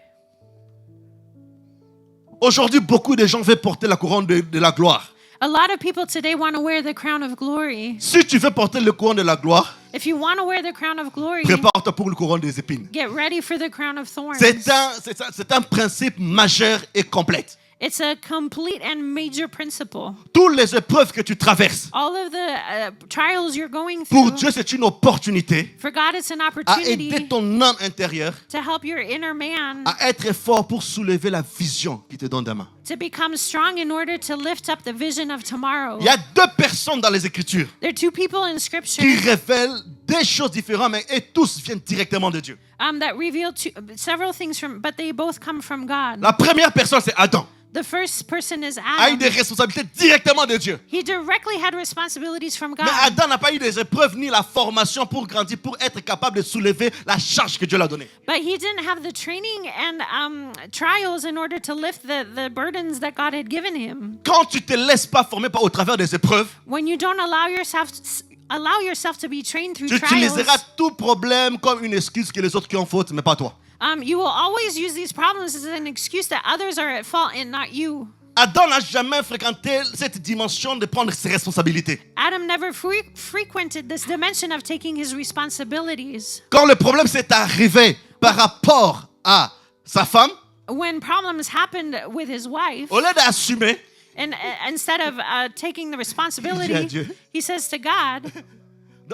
Aujourd'hui, beaucoup de gens veulent porter la couronne de la gloire. A lot of people today want to wear the crown of glory. Si tu veux porter le couronne de la gloire, If you want to wear the crown of glory, prépare-toi pour le couronne des épines. get ready for the crown of thorns. C'est un principe majeur et complet. It's a complete and major principle. Toutes les épreuves que tu traverses, All of the trials you're going pour through, Dieu, c'est une opportunité for God, it's an à opportunity aider ton âme intérieure to help your inner man à être fort pour soulever la vision qui te donne demain. to become strong in order to lift up the vision of tomorrow. Il y a deux personnes dans les Écritures There are two people in Scripture qui révèlent des choses différentes, mais et tous viennent directement de Dieu. that reveal several things but they both come from God. La première personne, c'est Adam. The first person is A eu Adam. des responsabilités directement de Dieu. He directly had responsibilities from God. Mais Adam n'a pas eu des épreuves ni la formation pour grandir, pour être capable de soulever la charge que Dieu l'a donnée. But he didn't have the training and trials in order to lift the burdens that God had given him. Quand tu te laisses pas former au travers des épreuves, When you don't allow yourself to be trained through tu utiliseras trials, tout problème comme une excuse que les autres qui ont faute, mais pas toi. you will always use these problems as an excuse that others are at fault and not you. Adam n'a jamais fréquenté cette dimension de prendre ses responsabilités. Adam never frequented this dimension of taking his responsibilities. Quand le problème s'est arrivé par rapport à sa femme, When problems happened with his wife, au lieu d'assumer, and instead of taking the responsibility, Dieu. he says to God,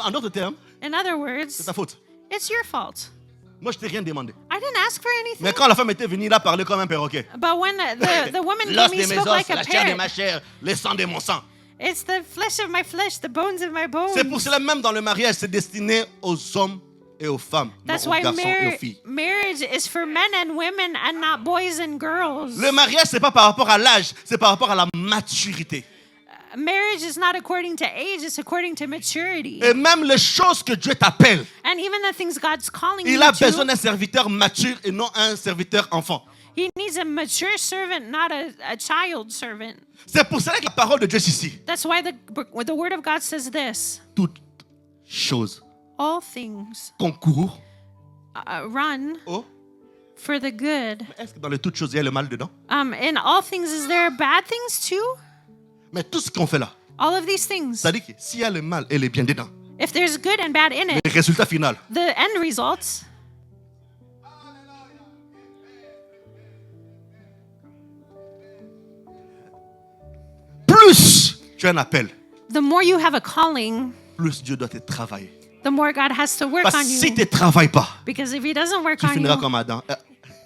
en d'autres termes, in other c'est words, ta faute. it's your fault. Moi, je t'ai rien demandé. I didn't ask for anything. Mais quand la femme était venue là parler comme un perroquet, But when the woman l'os came, de he mes spoke os, like a la chair de ma parrot. chair, le sang de mon sang. It's the flesh of my flesh, the bones of my bones. C'est pour cela même dans le mariage, c'est destiné aux hommes et aux femmes, That's non aux why garçons et aux filles. marriage is for men and women and not boys and girls. Le mariage, c'est pas par rapport à l'âge, c'est par rapport à la maturité. Marriage is not according to age, it's according to maturity. Et même les choses que Dieu t'appelle, And even the things God's calling il you a besoin to, d'un serviteur mature et non un serviteur enfant. he needs a mature servant, not a child servant. C'est pour cela que la parole de Dieu est ici. That's why the word of God says this. Toutes choses All things concourent run au... for the good. Est-ce que dans les toutes choses, il y a le mal dedans? In all things, is there bad things too? Mais tout ce qu'on fait là, All of these things. ça dit que s'il y a le mal et le bien dedans, If there's good and bad in it, le résultat final, the end results, plus tu as un appel, the more you have a calling, plus Dieu doit te travailler. the more God has to work Parce on que si you. tu ne travailles pas, Because if he doesn't work tu on finiras you, comme Adam.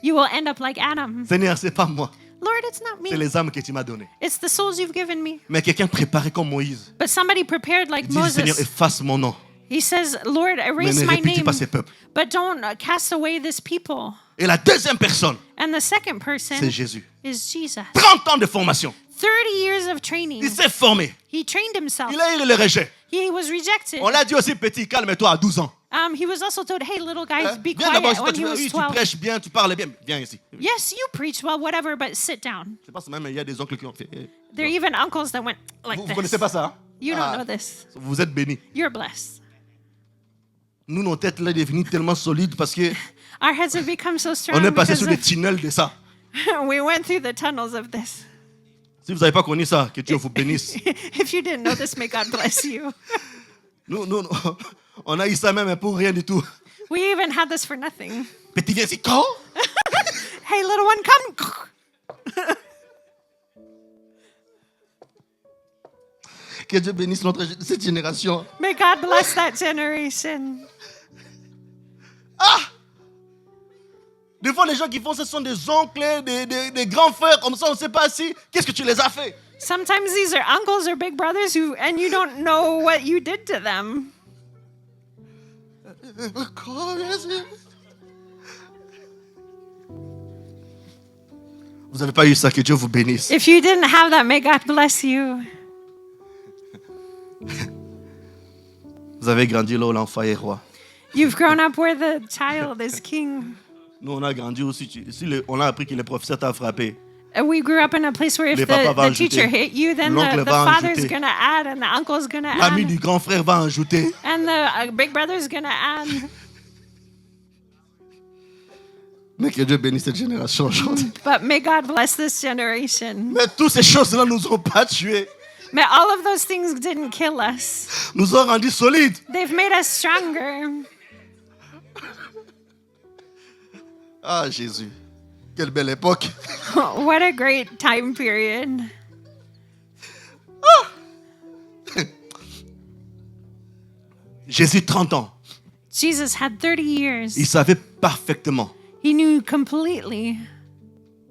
you will end up like Adam. Seigneur, c'est pas moi, Lord, it's not c'est me. les âmes que tu m'as données. It's the souls you've given me. Mais quelqu'un préparé comme Moïse, But somebody prepared like il dit Seigneur, Moses. efface mon nom, He says, Lord, mais erase ne my répétez name, pas ces peuples. but don't cast away this people. Et la deuxième personne, And the second c'est person Jésus. is Jesus. 30 ans de formation. 30 years of training. Il s'est formé. He trained himself. Il a eu le rejet. He was rejected. On l'a dit aussi, petit, calme-toi à 12 ans. He was also told, hey, little guy, Hein? be Viens d'abord quiet ici, toi, when he was tu 12. prêches bien, tu parles bien. Viens ici. Yes, you preach well, whatever, but sit down. Je pense même il y a des oncles qui ont fait. There are even uncles that went like Vous ne this. connaissez pas ça? Hein? You don't Ah, know this. vous êtes bénis. You're blessed. Nous, nos têtes là, devenues tellement solides parce que Our heads have become so strong on est passé because sous les tunnels de ça. we went through the tunnels of this. Si vous n'avez pas connu ça, que Dieu vous bénisse. If you didn't know this, may God bless you. Nous, on a eu ça même pour rien du tout. We even had this for nothing. Petit, viens ici. Quand? Hey, little one, come. Que Dieu bénisse cette génération. May God bless that generation. Ah! Des fois, les gens qui font ça sont des oncles, des grands frères, comme ça, on ne sait pas si. Qu'est-ce que tu les as fait? Sometimes these are uncles or big brothers and you don't know what you did to them. Vous n'avez pas eu ça, que Dieu vous bénisse. If you didn't have that, may God bless you. Vous avez grandi là où l'enfant est roi. You've grown up where the child is king. Nous, on a grandi aussi. On a appris que le professeur t'a frappé. We grew up in a place where if the teacher hit you, then the father's going to add and the uncle's going to L'ami add. du grand frère va ajouter. And the big brother's going to add. Mais que Dieu bénisse cette génération aujourd'hui. But may God bless this generation. Mais toutes ces choses-là ne nous ont pas tués. May all of those things didn't kill us. Nous ont rendus solides. They've made us stronger. Ah, Jésus. Quelle belle époque. What a great time period. Jésus, 30 ans. Jesus had 30 years. Il savait parfaitement He knew completely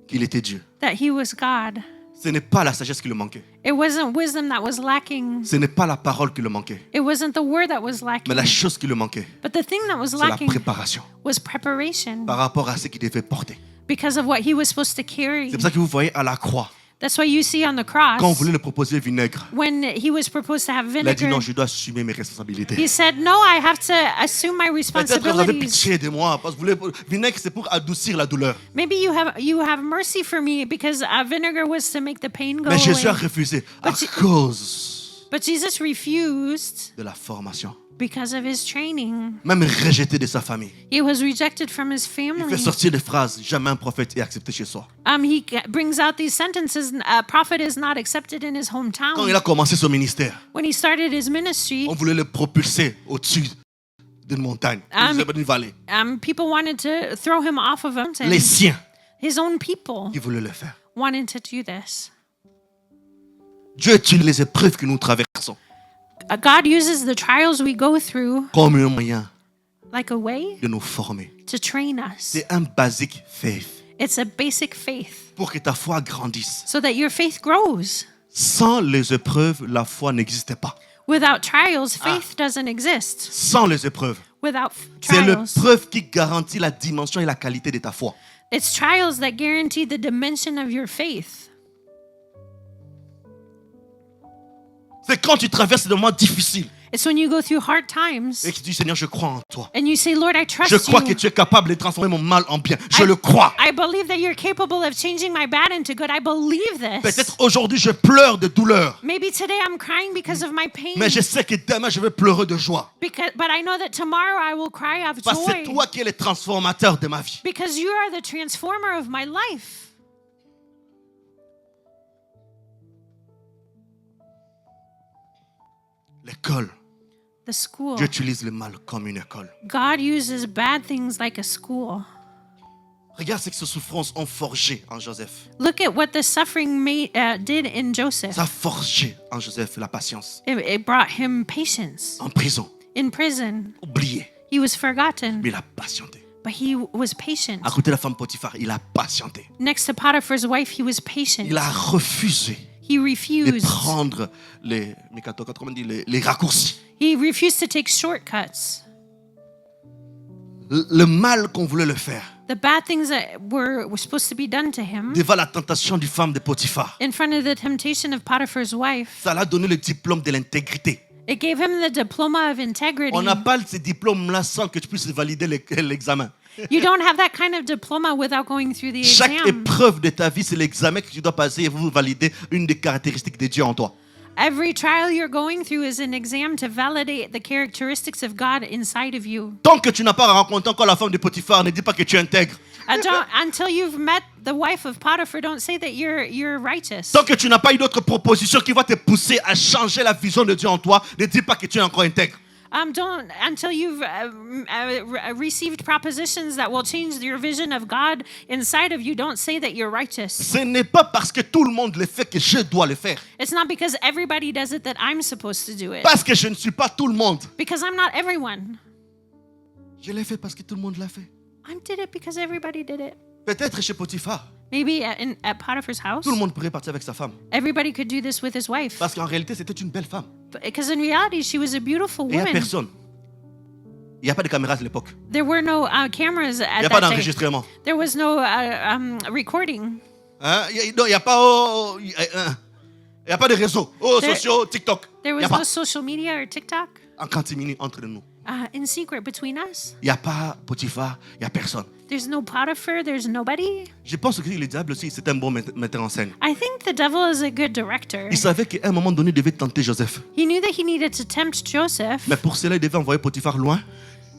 qu'il était Dieu. that he was God. Ce n'est pas la sagesse qui le manquait. It wasn't wisdom that was lacking. Ce n'est pas la parole qui le manquait. It wasn't the word that was Mais lacking. la chose qui le manquait, But the thing that was c'est la lacking préparation was preparation par rapport à ce qu'il devait porter. because of what he was supposed to carry. C'est pour ça que vous voyez à la croix, That's why you see on the quand on cross, voulait le proposer vinaigre, when he was proposed to have il a dit non, vinegar, je dois assumer mes responsabilités. he said, no, I have to assume my Peut-être que vous avez responsibilities. pitié de moi, parce que vinaigre, c'est pour adoucir la douleur. Maybe you have mercy for me because vinegar was to make the pain go Mais Jésus a away. refusé à But cause But Jesus refused de la formation. because of his training. Même rejeté de sa famille. He was rejected from his Il fait family. sortir des phrases, jamais un prophète est accepté chez soi. Brings out these sentences, a prophet is not accepted in his Quand hometown. il a commencé son ministère, When he started his ministry, on voulait le propulser au-dessus d'une montagne, d'une vallée. people wanted to throw him off of a mountain. Les siens His own people qui voulaient le faire. wanted to do this. Dieu utilise les épreuves que nous traversons God uses the trials we go through comme un moyen like a way de nous former. to train us. C'est un basic faith It's a basic faith pour que ta foi grandisse. so that your faith grows. Sans les épreuves, la foi n'existait pas. Without trials, faith doesn't exist. Sans les épreuves. Without C'est trials, l'épreuve qui garantit la dimension et la qualité de ta foi. it's trials that guarantee the dimension of your faith. C'est quand tu traverses des moments difficiles It's when you go through hard times et que tu dis Seigneur, je crois en toi. and you say, Lord, I trust Je crois que you. tu es capable de transformer mon mal en bien. Je le crois. I believe that you're capable of changing my bad into good. I believe this. Peut-être aujourd'hui je pleure de douleur, Maybe today I'm crying because of my pain. mais je sais que demain je vais pleurer de joie. But I know that tomorrow I will cry of Parce que c'est joy. toi qui es le transformateur de ma vie. Because you are the transformer of my life. L'école, The school. Dieu utilise le mal comme une école. God uses bad things like a school. Regarde ce que ces souffrances ont forgé en Joseph. Look at what the suffering did in Joseph. Ça a forgé en Joseph la patience. It brought him patience. En prison, In prison, oublié, he was forgotten, mais il a patienté. but he was patient. À côté de la femme Potiphar, il a patienté. Next to Potiphar's wife, he was patient. Il a refusé He de refused. prendre les raccourcis. He refused to take shortcuts. Le mal qu'on voulait le faire The bad things that were supposed to be done to him devant la tentation du femme de Potiphar. in front of the temptation of Potiphar's wife, Ça l'a donné le diplôme de l'intégrité. it gave him the diploma of integrity. On n'a pas ce diplôme-là sans que tu puisses valider l'examen. You don't have that kind of diploma without going through the Chaque exam. épreuve de ta vie, c'est l'examen que tu dois passer et vous valider une des caractéristiques de Dieu en toi. Every trial you're going through is an exam to validate the characteristics of God inside of you. Tant que tu n'as pas rencontré encore la femme de Potiphar, ne dis pas que tu es intègre. Until you've met the wife of Potiphar, don't say that you're righteous. Tant que tu n'as pas eu d'autres propositions qui vont te pousser à changer la vision de Dieu en toi, ne dis pas que tu es encore intègre. Until you've received propositions that will change your vision of God inside of you, don't say that you're righteous. Ce n'est pas parce que tout le monde le fait que je dois le faire. It's not because everybody does it that I'm supposed to do it. Parce que je ne suis pas tout le monde. Because I'm not everyone. Je l'ai fait parce que tout le monde l'a fait. I did it because everybody did it. Peut-être chez Potiphar, Maybe at Potiphar's house. Tout le monde pourrait partir avec sa femme. Everybody could do this with his wife. Parce qu'en réalité, c'était une belle femme. Because in reality, she was a beautiful Et il n'y a woman. personne. Il n'y a pas de caméras à l'époque. There were no cameras Il at n'y a pas that day. d'enregistrement. There was no recording. Hein? Il n'y a pas... il n'y a pas de réseaux sociaux, TikTok. There Il n'y a was no pas. social media or TikTok. En catimini, entre nous. In secret between us. Il n'y a pas Potiphar, il n'y a personne. There's no Potiphar. There's nobody. Je pense que le diable aussi, c'est un bon metteur en scène. I think the devil is a good director. Il savait qu'à un moment donné, il devait tenter Joseph. He knew that he needed to tempt Joseph, Mais pour cela, il devait envoyer Potiphar loin.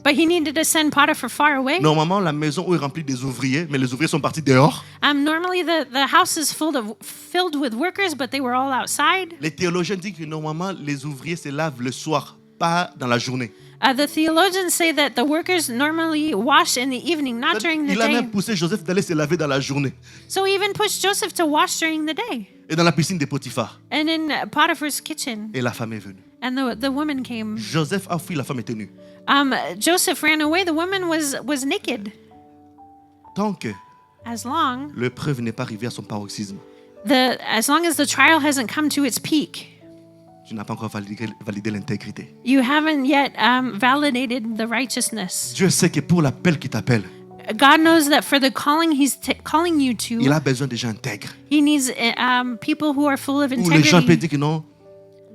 but he needed to send Potiphar far away. Normalement, la maison où est remplie des ouvriers, mais les ouvriers sont partis dehors. Normally the house is filled with workers, but they were all outside. Les théologiens disent que normalement, les ouvriers se lavent le soir, pas dans la journée. The theologians say that the workers normally wash in the evening, not during the Il a day. même poussé Joseph d'aller se laver dans la journée. So he even pushed Joseph to wash during the day. Et dans la piscine de Potiphar. And in Potiphar's kitchen, Et la femme est venue. and the woman came. Joseph a fui, la femme était nue. Joseph ran away. The woman was naked. Tant que As long l'épreuve n'est pas arrivée à son paroxysme, as long as the trial hasn't come to its peak, tu n'as pas encore validé l'intégrité. you haven't yet validated the righteousness. Dieu sait que pour l'appel qui t'appelle, God knows that for the calling He's calling you il to, a besoin des gens intègres. He needs people who are full of Où les gens peuvent integrity. dire que non,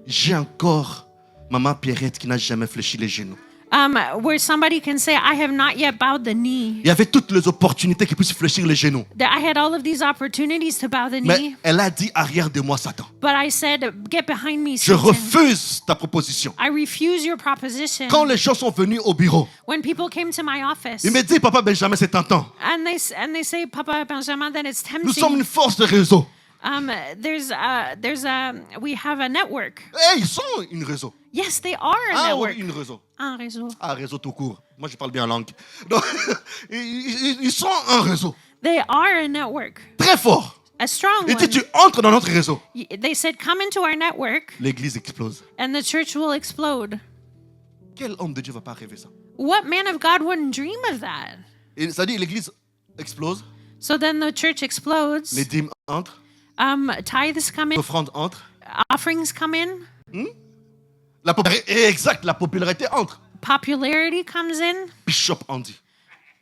j'ai encore maman Pierrette qui n'a jamais fléchi les genoux. Where somebody can say, I have not yet bowed the knee. Il y avait toutes les opportunités qui puissent fléchir les genoux. That I had all of these opportunities to bow the Mais knee, elle a dit arrière de moi, Satan. but I said, get behind me, Je Satan. refuse ta proposition. I refuse your proposition. Quand les gens sont venus au bureau, When people came to my office, ils me disent, Papa Benjamin, c'est tentant. and they say, Papa Benjamin, that it's Nous sommes tempting. une force de réseau. We have a network. Eh, ils sont une réseau. Yes, they are a Ah network. oui, une réseau. Un réseau. Ah, réseau tout court. Moi, je parle bien langue. Donc, ils sont un réseau. They are a network. Très fort. A strong Et si one. tu entres dans notre réseau, They said, come into our network, l'église explose. and the church will explode. Quel homme de Dieu va pas rêver ça? What man of God wouldn't dream of that? Et ça dit, l'église explose, So then the church explodes. les dîmes entrent, Tithes come in. l'offrande entre. Offerings come in. La popularité entre. Popularity comes in. Bishop Andy.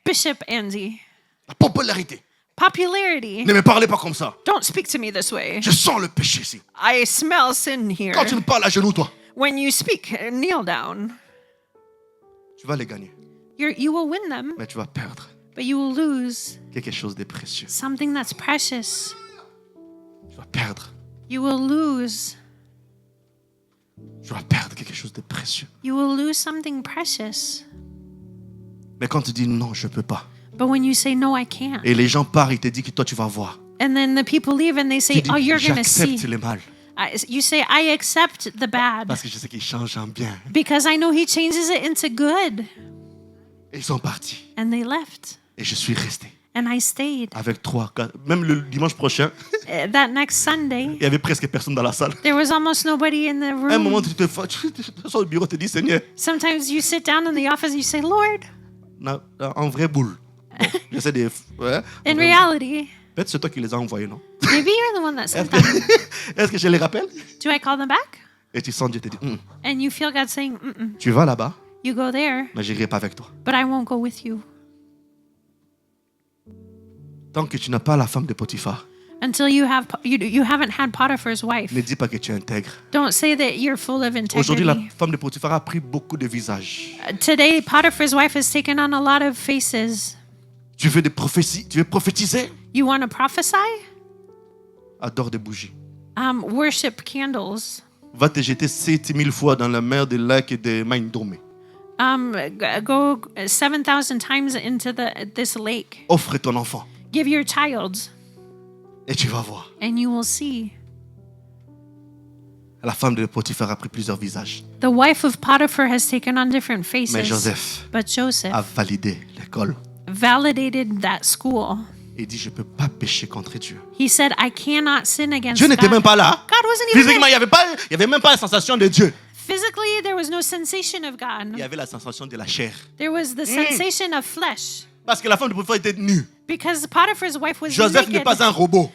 Bishop Andy. La popularité. Popularity. Ne me parlez pas comme ça. Don't speak to me this way. Je sens le péché ici. I smell sin here. Quand tu me parles à genoux, toi, When you speak, kneel down. tu vas les gagner. You will win them, Mais tu vas perdre but you will lose quelque chose de précieux. something that's precious. Tu vas perdre. You will lose. Tu vas perdre quelque chose de précieux. You will lose something precious. Mais quand tu dis non, je peux pas. But when you say, no, I can't. Et les gens partent, ils te disent que toi, tu vas voir. And then the people leave and they Tu say, dis, oh, you're going to j'accepte see. le mal. You say, I accept the bad Parce que je sais qu'ils changent en bien. because I know He changes it into good. Et ils sont partis. And they left. Et je suis resté. And I stayed. Avec 3, 4. Même le dimanche prochain, That next Sunday, il y avait presque personne dans la salle. there was almost nobody in the À un moment, room. tu te sors au bureau, tu te dis, Seigneur, Sometimes you sit down in the office and you say, Lord, en vrai boule. Bon, j'essaie de. Ouais, in reality, peut-être c'est toi qui les as envoyés, non? maybe you're the one that sent Est-ce them. que, est-ce que je les rappelle? Do I call them back? Et tu sens Dieu te dit, And you feel God saying, mm-mm, tu vas là-bas, you go there, mais je n'irai pas avec toi. but I won't go with you. Tant que tu n'as pas la femme de Potiphar, Until you haven't had Potiphar's wife. ne dis pas que tu es intègre. Don't say that you're full of Aujourd'hui, la integrity. femme de Potiphar a pris beaucoup de visages. Today, Potiphar's wife has taken on a lot of faces. Tu veux des prophéties? Tu veux prophétiser? You want to prophesy? Adore des bougies. Worship candles. Va te jeter 7000 fois dans la mer des lacs et des Maïndomé. Go 7,000 times into this lake. Offre ton enfant Give your child, et tu vas voir. and you will see. La femme de Potiphar a pris plusieurs visages. The wife of Potiphar has taken on different faces. Mais Joseph But Joseph a validé l'école. validated that school. Il dit, je ne peux pas pécher contre Dieu. He said, I cannot sin against Dieu n'était God. même pas là. God wasn't even Physiquement, there. il n'y avait même pas la sensation de Dieu. Physically, there was no sensation of Il y God. avait la sensation de la chair. There was the sensation of flesh. Parce que la femme de Potiphar était nue. Because Potiphar's wife was Joseph n'est naked. pas un robot.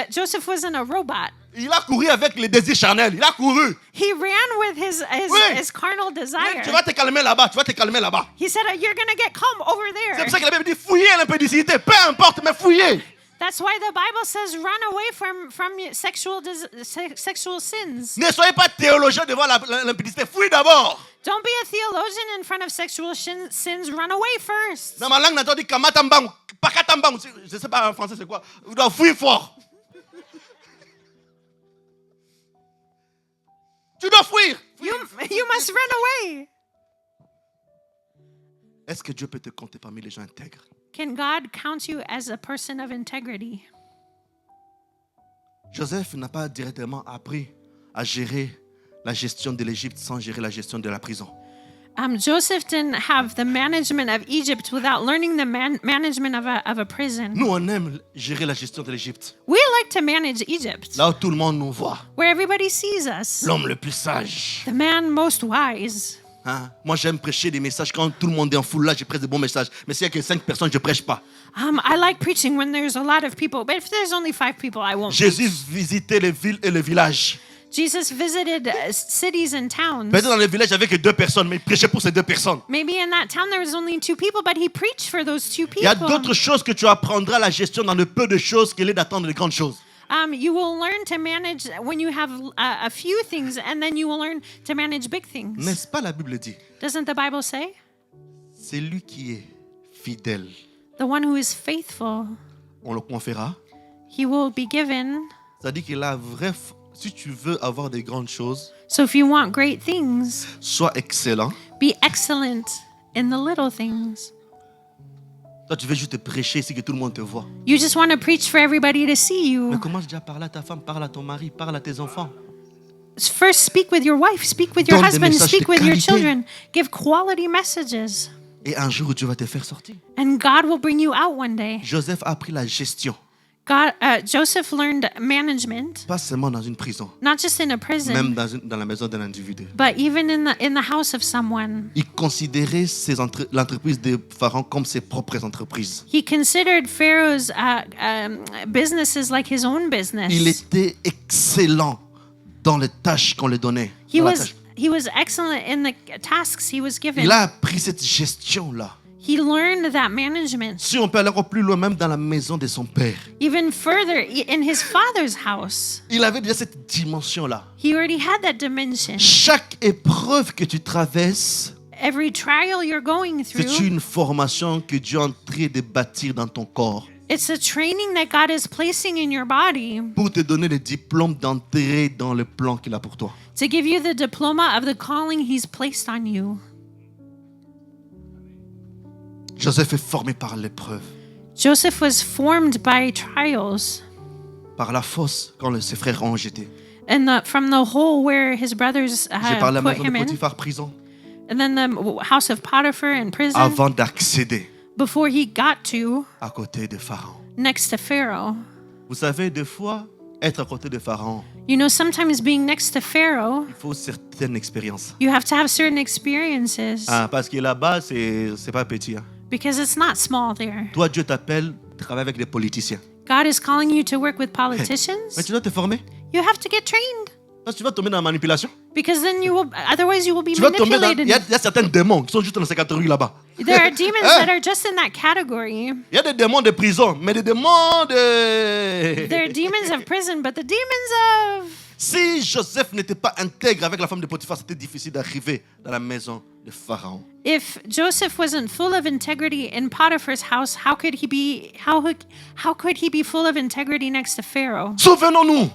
Joseph wasn't a robot. Il a couru avec les désirs charnels. Il a couru. He ran with his Oui. carnal desire. Tu vas te calmer là-bas. Tu vas te calmer là-bas. He said, "You're going to get calm over C'est there." pour ça que la Bible dit fouillez l'impudicité. Peu importe, mais fouillez. That's why the Bible says run away from sexual sins. Ne soyez pas théologien devant l'impudicité. Fouille d'abord. Don't be a theologian in front of sexual sins. Run away first. Dans ma langue, on dit kamatambang, pakatambang. Je ne sais pas en français c'est quoi. Vous doit fouiller fort. Tu dois fuir. You must run away. Est-ce que Dieu peut te compter parmi les gens intègres? Can God count you as a person of integrity? Joseph n'a pas directement appris à gérer la gestion de l'Égypte sans gérer la gestion de la prison. Joseph didn't have the management of Egypt without learning the management of a prison. Nous, on aime gérer la gestion de l'Égypte. We like to manage Egypt, Là où tout le monde nous voit. where everybody sees us. L'homme le plus sage. The man most wise. Hein? Moi, j'aime prêcher des messages quand tout le monde est en foule. Là, je prêche des bons messages. Mais s'il n'y a que 5 personnes, je ne prêche pas. I like preaching when there's a lot of people, but if there's only 5 people, I won't. Jésus visitait les villes et les villages. Jesus visited cities and towns. Peut-être dans les villages, il n'y avait que 2 personnes, mais il prêchait pour ces 2 personnes. Maybe in that town there was only 2 people, but he preached for those 2 Il y a people. d'autres choses que tu apprendras la gestion dans le peu de choses qu'il est d'attendre les grandes choses. You will learn to manage when you have a few things, and then you will learn to manage big things. N'est-ce pas la Bible dit? Doesn't the Bible say? C'est lui qui est fidèle. The one who is faithful, On le conférera. he will be given. Ça dit qu'il a si tu veux avoir des grandes choses, So if you want great things, sois excellent. be excellent in the little things. Toi, tu veux juste te prêcher ici que tout le monde te voit. You just want to preach for everybody to see Mais you. commence déjà à parler à ta femme, parle à ton mari, parle à tes enfants. First, speak with your wife, speak with your Donne des husband, messages speak de with your qualité. children. Give quality messages. Et un jour, Dieu va te faire sortir. And God will bring you out one day. Joseph a appris la gestion, Joseph learned management, pas seulement dans une prison, not just in a prison, même dans la maison d'un individu. but even in the house of someone. Il considérait l'entreprise de Pharaon comme ses propres entreprises. He considered Pharaoh's businesses like his own business. Il était excellent dans les tâches qu'on lui donnait. He Dans la was tâche. he was excellent in the tasks he was given. Il a appris cette gestion-là. He learned that management. Si on peut aller encore plus loin, même dans la maison de son père, Even further, in his father's house, il avait déjà cette dimension-là. he already had that dimension. Chaque épreuve que tu traverses, Every trial you're going c'est through, une formation que Dieu est en train de bâtir dans ton corps it's a training that God is placing in your body pour te donner le diplôme d'entrée dans le plan qu'il a pour toi. to give you the diploma of the calling he's placed on you. Joseph est formé par l'épreuve, Joseph was formed by trials, par la fosse quand ses frères ont jeté. and from the hole where his brothers J'ai parlé à la put maison de him in, Potiphar, prison, and then the house of Potiphar in prison, avant d'accéder before he got to à côté de Pharaon. next to Pharaoh. Vous savez, des fois, être à côté de Pharaon, You know, sometimes being next to Pharaoh, il faut certaines expériences. you have to have certain experiences Parce que là-bas, c'est pas petit. Hein. because it's not small there. Toi, Dieu t'appelle de travailler avec des politiciens. God is calling you to work with Mais politicians. tu dois te former. You have to get trained Parce que tu vas tomber dans la manipulation. because then you will, otherwise you will be Tu vas tomber dans... Il y manipulated. a certains démons qui sont juste dans cette catégorie là-bas. There are demons that are just in that category. Il y a des démons de prison, mais des démons de... There are demons of prison, but the demons of... Si Joseph n'était pas intègre avec la femme de Potiphar, c'était difficile d'arriver dans la maison de Pharaon. If Joseph wasn't full of integrity in Potiphar's house, how could he be full of integrity next to Pharaoh? Souvenons-nous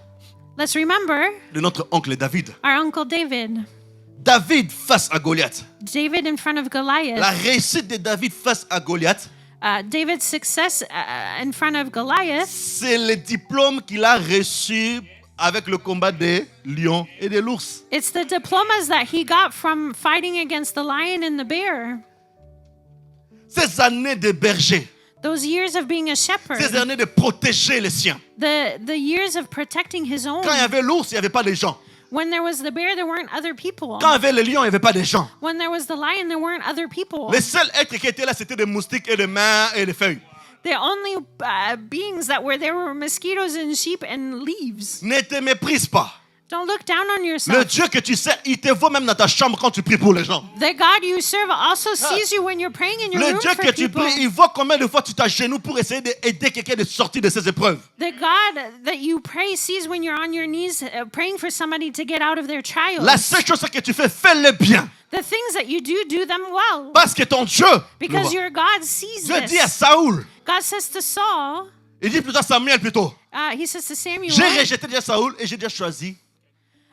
Let's remember de notre oncle David. our uncle David. David face à Goliath. David in front of La Goliath. réussite de David face à Goliath, David's success in front of Goliath c'est le diplôme qu'il a reçu avec le combat des lions et de l'ours. It's the diplomas that he got from fighting against the lion and the bear. Ces années de berger, Those years of being a shepherd. ces années de protéger les siens. The years of protecting his own. Quand il y avait l'ours, il n'y avait pas de gens. When there was the bear, there weren't other people. Quand il y avait le lion, il n'y avait pas de gens. When there was the lion, there weren't other people. Les seuls êtres qui étaient là, c'était des moustiques et des mains et des feuilles. The only beings that were there were mosquitoes and sheep and leaves. Ne te méprise pas. Don't look down on Le yourself. Dieu que tu sais, il te voit même dans ta chambre quand tu pries pour les gens. The God you serve also sees you when you're praying in your Le room Dieu for que tu people. pries, il voit combien de fois tu t'agenouilles pour essayer d'aider quelqu'un de sortir de ses épreuves. The God that you pray sees when you're on your knees praying for somebody to get out of their trials. La seule chose que tu fais, fais-le bien. The things that you do them well. Parce que ton Dieu le Because voit. your God sees Dieu dit à this. Saoul, God says to Saul, il dit plutôt à Samuel plutôt. he says to Samuel, J'ai rejeté déjà Saoul et j'ai déjà choisi.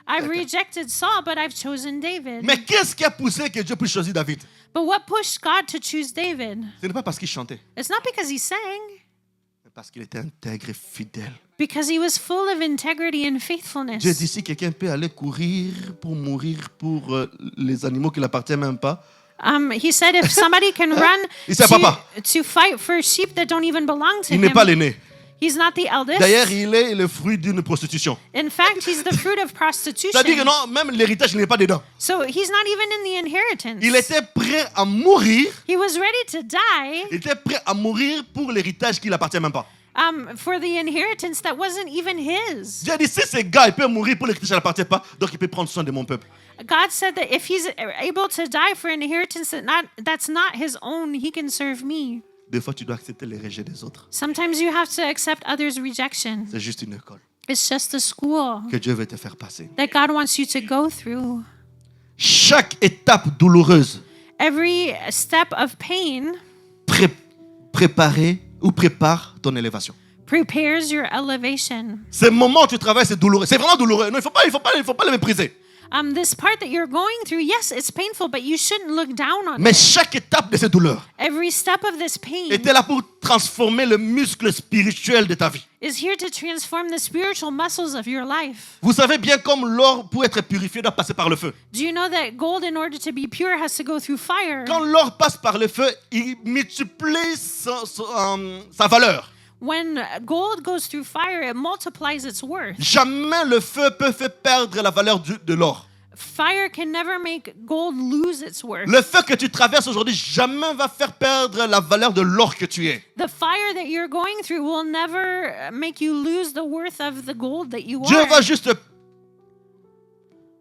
I've rejected Saul, but I've chosen David. Mais qu'est-ce qui a poussé que Dieu puisse choisir David? But what pushed God to choose David? Ce n'est pas parce qu'il chantait, It's not because he sang, mais parce qu'il était intègre et fidèle. because he was full of integrity and Dieu faithfulness. dit si quelqu'un peut aller courir pour mourir pour les animaux qui ne l'appartiennent même pas, He said if somebody can run Il sait papa. to fight for sheep that don't even belong to il n'est him, pas l'aîné. he's not the eldest. D'ailleurs, il est le fruit d'une prostitution. In fact, he's the fruit of prostitution. C'est-à-dire que non, même l'héritage n'est pas dedans. So he's not even in the inheritance. Il était prêt à mourir. He was ready to die Il était prêt à mourir pour l'héritage qui ne l'appartient même pas. for the inheritance that wasn't even his. Dieu a dit, si ce gars, il peut mourir pour l'héritage qui ne l'appartient pas, donc il peut prendre soin de mon peuple. God said that if he's able to die for an inheritance that's not his own, he can serve me. Des fois, tu dois accepter les rejets des autres. Sometimes you have to accept others' rejection. C'est juste une école It's just a school que Dieu veut te faire passer. that God wants you to go through. Chaque étape douloureuse, Every step of pain prépare ton élévation. prepares your elevation. Ces moments où tu travailles, c'est douloureux. C'est vraiment douloureux. Non, il faut pas le mépriser. This part that you're going through, yes, it's painful, but you shouldn't look down on Mais it. chaque étape de ces douleurs Every step of this pain était là pour transformer le muscle spirituel de ta vie. is here to transform the spiritual muscles of your life. Vous savez bien comme l'or, pour être purifié, doit passer par le feu. Do you know that gold, in order to be pure, has to go through fire? Quand l'or passe par le feu, il multiplie sa valeur. When gold goes through fire, it multiplies its worth. Jamais le feu peut faire perdre la valeur de l'or. Fire can never make gold lose its worth. Le feu que tu traverses aujourd'hui jamais va faire perdre la valeur de l'or que tu es. The fire that you're going through will never make you lose the worth of the gold that you Dieu are. va juste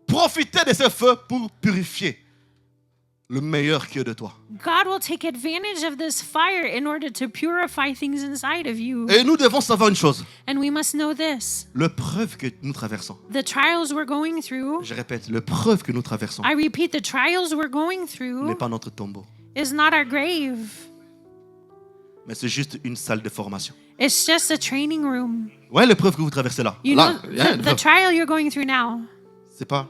profiter de ce feu pour purifier le meilleur qui est de toi. God will take advantage of this fire in order to purify things inside of you. Et nous devons savoir une chose. And we must know this. L'épreuve que nous traversons, The trials we're going through, je répète, l'épreuve que nous traversons I repeat, the trials we're going n'est through pas notre tombeau, is not our grave. mais c'est juste une salle de formation. It's just a training room. Ouais, l'épreuve que vous traversez là, You là, know, il y a une the épreuve. trial you're going through now, C'est pas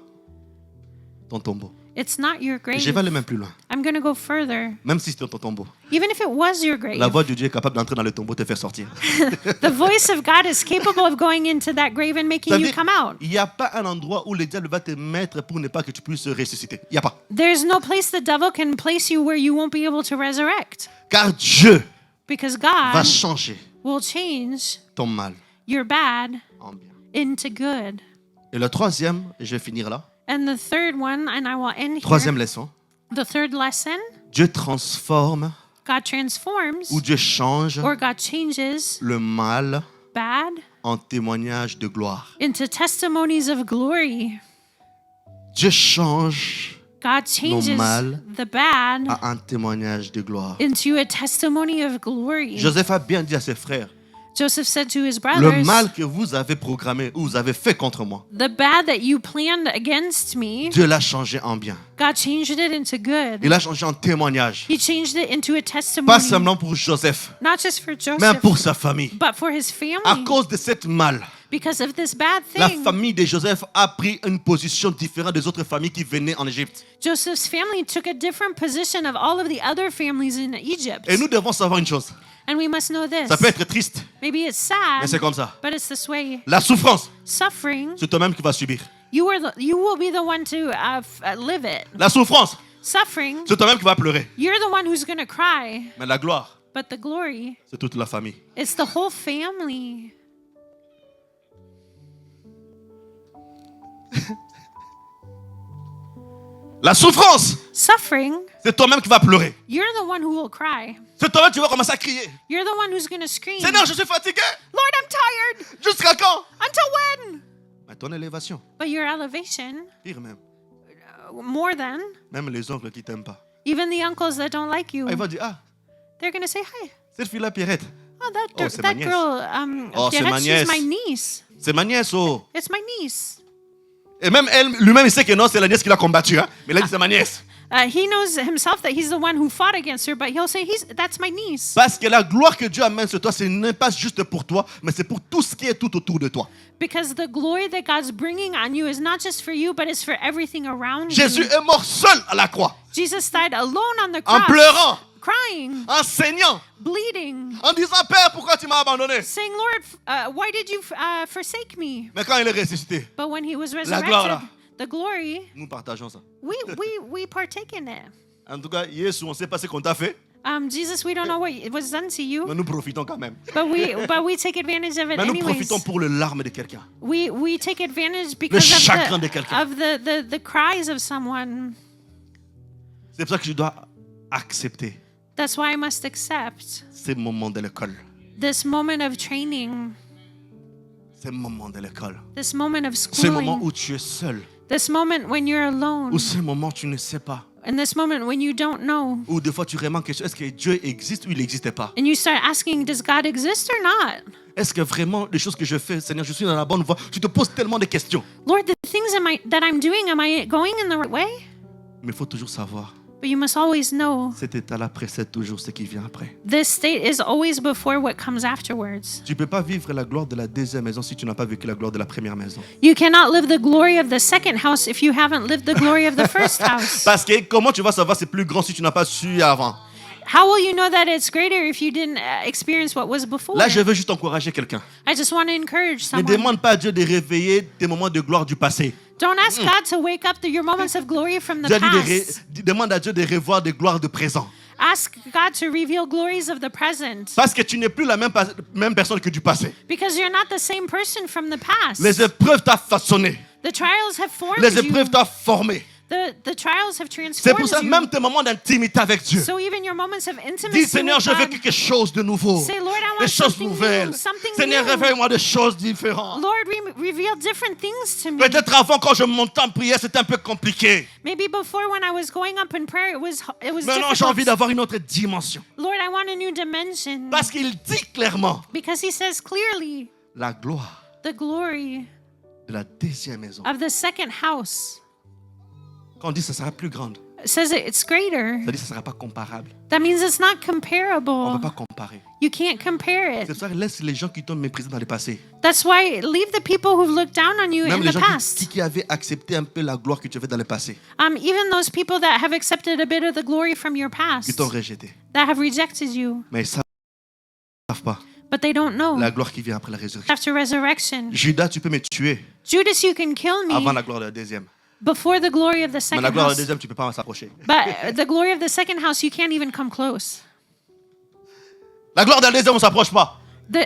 ton tombeau. it's not your grave. Je vais aller même plus loin. I'm going to go further. Même si c'est ton tombeau, Even if it was your grave, la voix de Dieu est capable d'entrer dans le tombeau et te faire sortir. the voice of God is capable of going into that grave and making Ça veut you dire, come out. il n'y a pas un endroit où le diable va te mettre pour ne pas que tu puisses ressusciter. Il n'y a pas. There's no place the devil can place you where you won't be able to resurrect. Car Dieu Because va God changer will change ton mal your bad en bien. into good. Et le troisième, et je vais finir là, And the third one, and I will end troisième here. leçon, The third lesson, Dieu transforme God transforms ou Dieu change or God changes le mal bad en témoignage de gloire. into testimonies of glory. Dieu change God changes mal the bad à un témoignage de gloire. into a testimony of glory. Joseph a bien dit à ses frères, Joseph said to his le brothers, mal que vous avez programmé ou vous avez fait contre moi, the bad that you planned against me, Dieu l'a changé en bien. God changed it into good. Il l'a changé en témoignage. He changed it into a Pas testimony, seulement pour Joseph, not just for mais Joseph, pour sa famille. but for his À family. cause de cette mal, Because of this bad la thing, famille de Joseph a pris une position différente des autres familles qui venaient en Égypte. Joseph's family took a different position of all of the other families in Egypt. Et nous devons savoir une chose. And we must know this. Ça peut être triste, Maybe it's mais c'est sad, comme ça. but it's this way. La souffrance, Suffering, c'est toi-même qui vas subir. you will be the one to live it. La souffrance, Suffering, c'est toi-même qui vas pleurer. you're the one who's going to cry. Mais la gloire, But the glory, c'est toute la famille. it's the whole family. La souffrance, Suffering, c'est toi-même qui vas pleurer. you're the one who will cry. C'est toi-même qui vas commencer à crier. You're the one who's going to scream. Seigneur, je suis fatigué. Lord, I'm tired. Jusqu'à quand? Until when? Mais ton élévation, But your elevation, pire même. more than Même les oncles qui t'aiment pas. even the uncles that don't like you, Ils vont dire, ah, they're going to say, hi. cette fille-là, Pierrette, Oh, Oh, c'est ma that nièce. girl, Oh, c'est ma Pierrette, she's nièce. my niece. c'est ma nièce, oh. It's my niece. Et même elle, lui-même, il sait que non, c'est la nièce qui l'a combattu. Hein? Mais il a dit, c'est ma nièce. He knows himself that he's the one who fought against her, but he'll say, that's my niece. Parce que la gloire que Dieu amène sur toi, ce n'est pas juste pour toi, mais c'est pour tout ce qui est tout autour de toi. Because the glory that God's bringing on you is not just for you, but it's for everything around Jésus you. est mort seul à la croix, Jesus died alone on the en cross, pleurant, crying, en saignant, bleeding, en disant, Père, pourquoi tu m'as abandonné? saying, Lord, why did you forsake me? Mais quand il est ressuscité, But when he was gloire, resurrected, là. the glory, nous partageons ça. we partake in it. En tout cas, Jésus, on ne sait pas ce qu'on t'a fait, Jesus, we don't know what it was done to you, mais nous profitons quand même. but we take advantage of it Mais nous anyways. profitons pour le larme de quelqu'un. We take advantage because chagrin de quelqu'un. of the cries of someone. C'est pour ça que je dois accepter That's why I must accept ces moments de l'école. this moment of training, Ces moments de l'école. this moment of Ces moments schooling, où tu es seul. this moment when you're alone, Ou ces moments où tu ne sais pas. and this moment when you don't know, Ou des fois tu remarques est-ce que Dieu existe ou il n'existe pas? and you start asking, does God exist or not? Est-ce que vraiment les choses que je fais, Seigneur, je suis dans la bonne voie? Tu te poses tellement de questions. Lord, the things that I'm doing, am I going in the right way? Mais il faut toujours savoir, But you must always know cet état-là précède toujours ce qui vient après. this state is always before what comes afterwards. Tu ne peux pas vivre la gloire de la deuxième maison si tu n'as pas vécu la gloire de la première maison. You cannot live the glory of the second house if you haven't lived the glory of the first house. Parce que comment tu vas savoir c'est plus grand si tu n'as pas su avant? How will you know that it's greater if you didn't experience what was before? Là, je veux juste encourager quelqu'un. I just want to encourage Ne someone. demande pas à Dieu de réveiller tes moments de gloire du passé. Don't ask God to wake up your moments of glory from the Dieu dit past. demande à Dieu de revoir des gloires de présent. Ask God to reveal glories of the present. Parce que tu n'es plus la même personne que du passé. Because you're not the same person from the past. Les épreuves t'ont façonné. The trials have formed Les you. épreuves t'ont formé. The trials have C'est pour transformed ça, you. même tes moments d'intimité avec Dieu. So even your moments of Dis, intimacy Seigneur, with je veux God, quelque chose de nouveau. say, Lord, I want Des choses something nouvelles. new, something Seigneur, new. réveille-moi des choses différentes. Lord, reveal different things to me. Peut-être avant, quand je montais en prière, c'était un peu compliqué. Maybe before when I was going up in prayer, it was Maintenant, j'ai difficult. envie d'avoir une autre dimension. Lord, I want a new dimension. Parce qu'il dit clairement, Because he says clearly, la gloire the glory de la deuxième maison. of the second house Quand on dit que ça sera plus grande, says it's greater. ça dit que ça ne sera pas comparable. That means it's not On ne comparable. peut pas comparer. You can't compare C'est it. pour ça que laisse les gens qui t'ont méprisé dans le passé. That's why leave the people who've looked down on you Même in les the gens past. qui avaient accepté un peu la gloire que tu avais dans le passé, Even those people that have accepted a bit of the glory from your qui past, t'ont rejeté. that have rejected you, Mais ils ne savent pas but they don't know la gloire qui vient après la résurrection. after resurrection. Judas, tu peux me tuer Judas, you can kill avant me la gloire de la deuxième. before the glory of the Mais second la gloire de la house. deuxième, tu ne peux pas s'approcher. But the glory of the second house, you can't even come close. La gloire de la deuxième, on ne s'approche pas.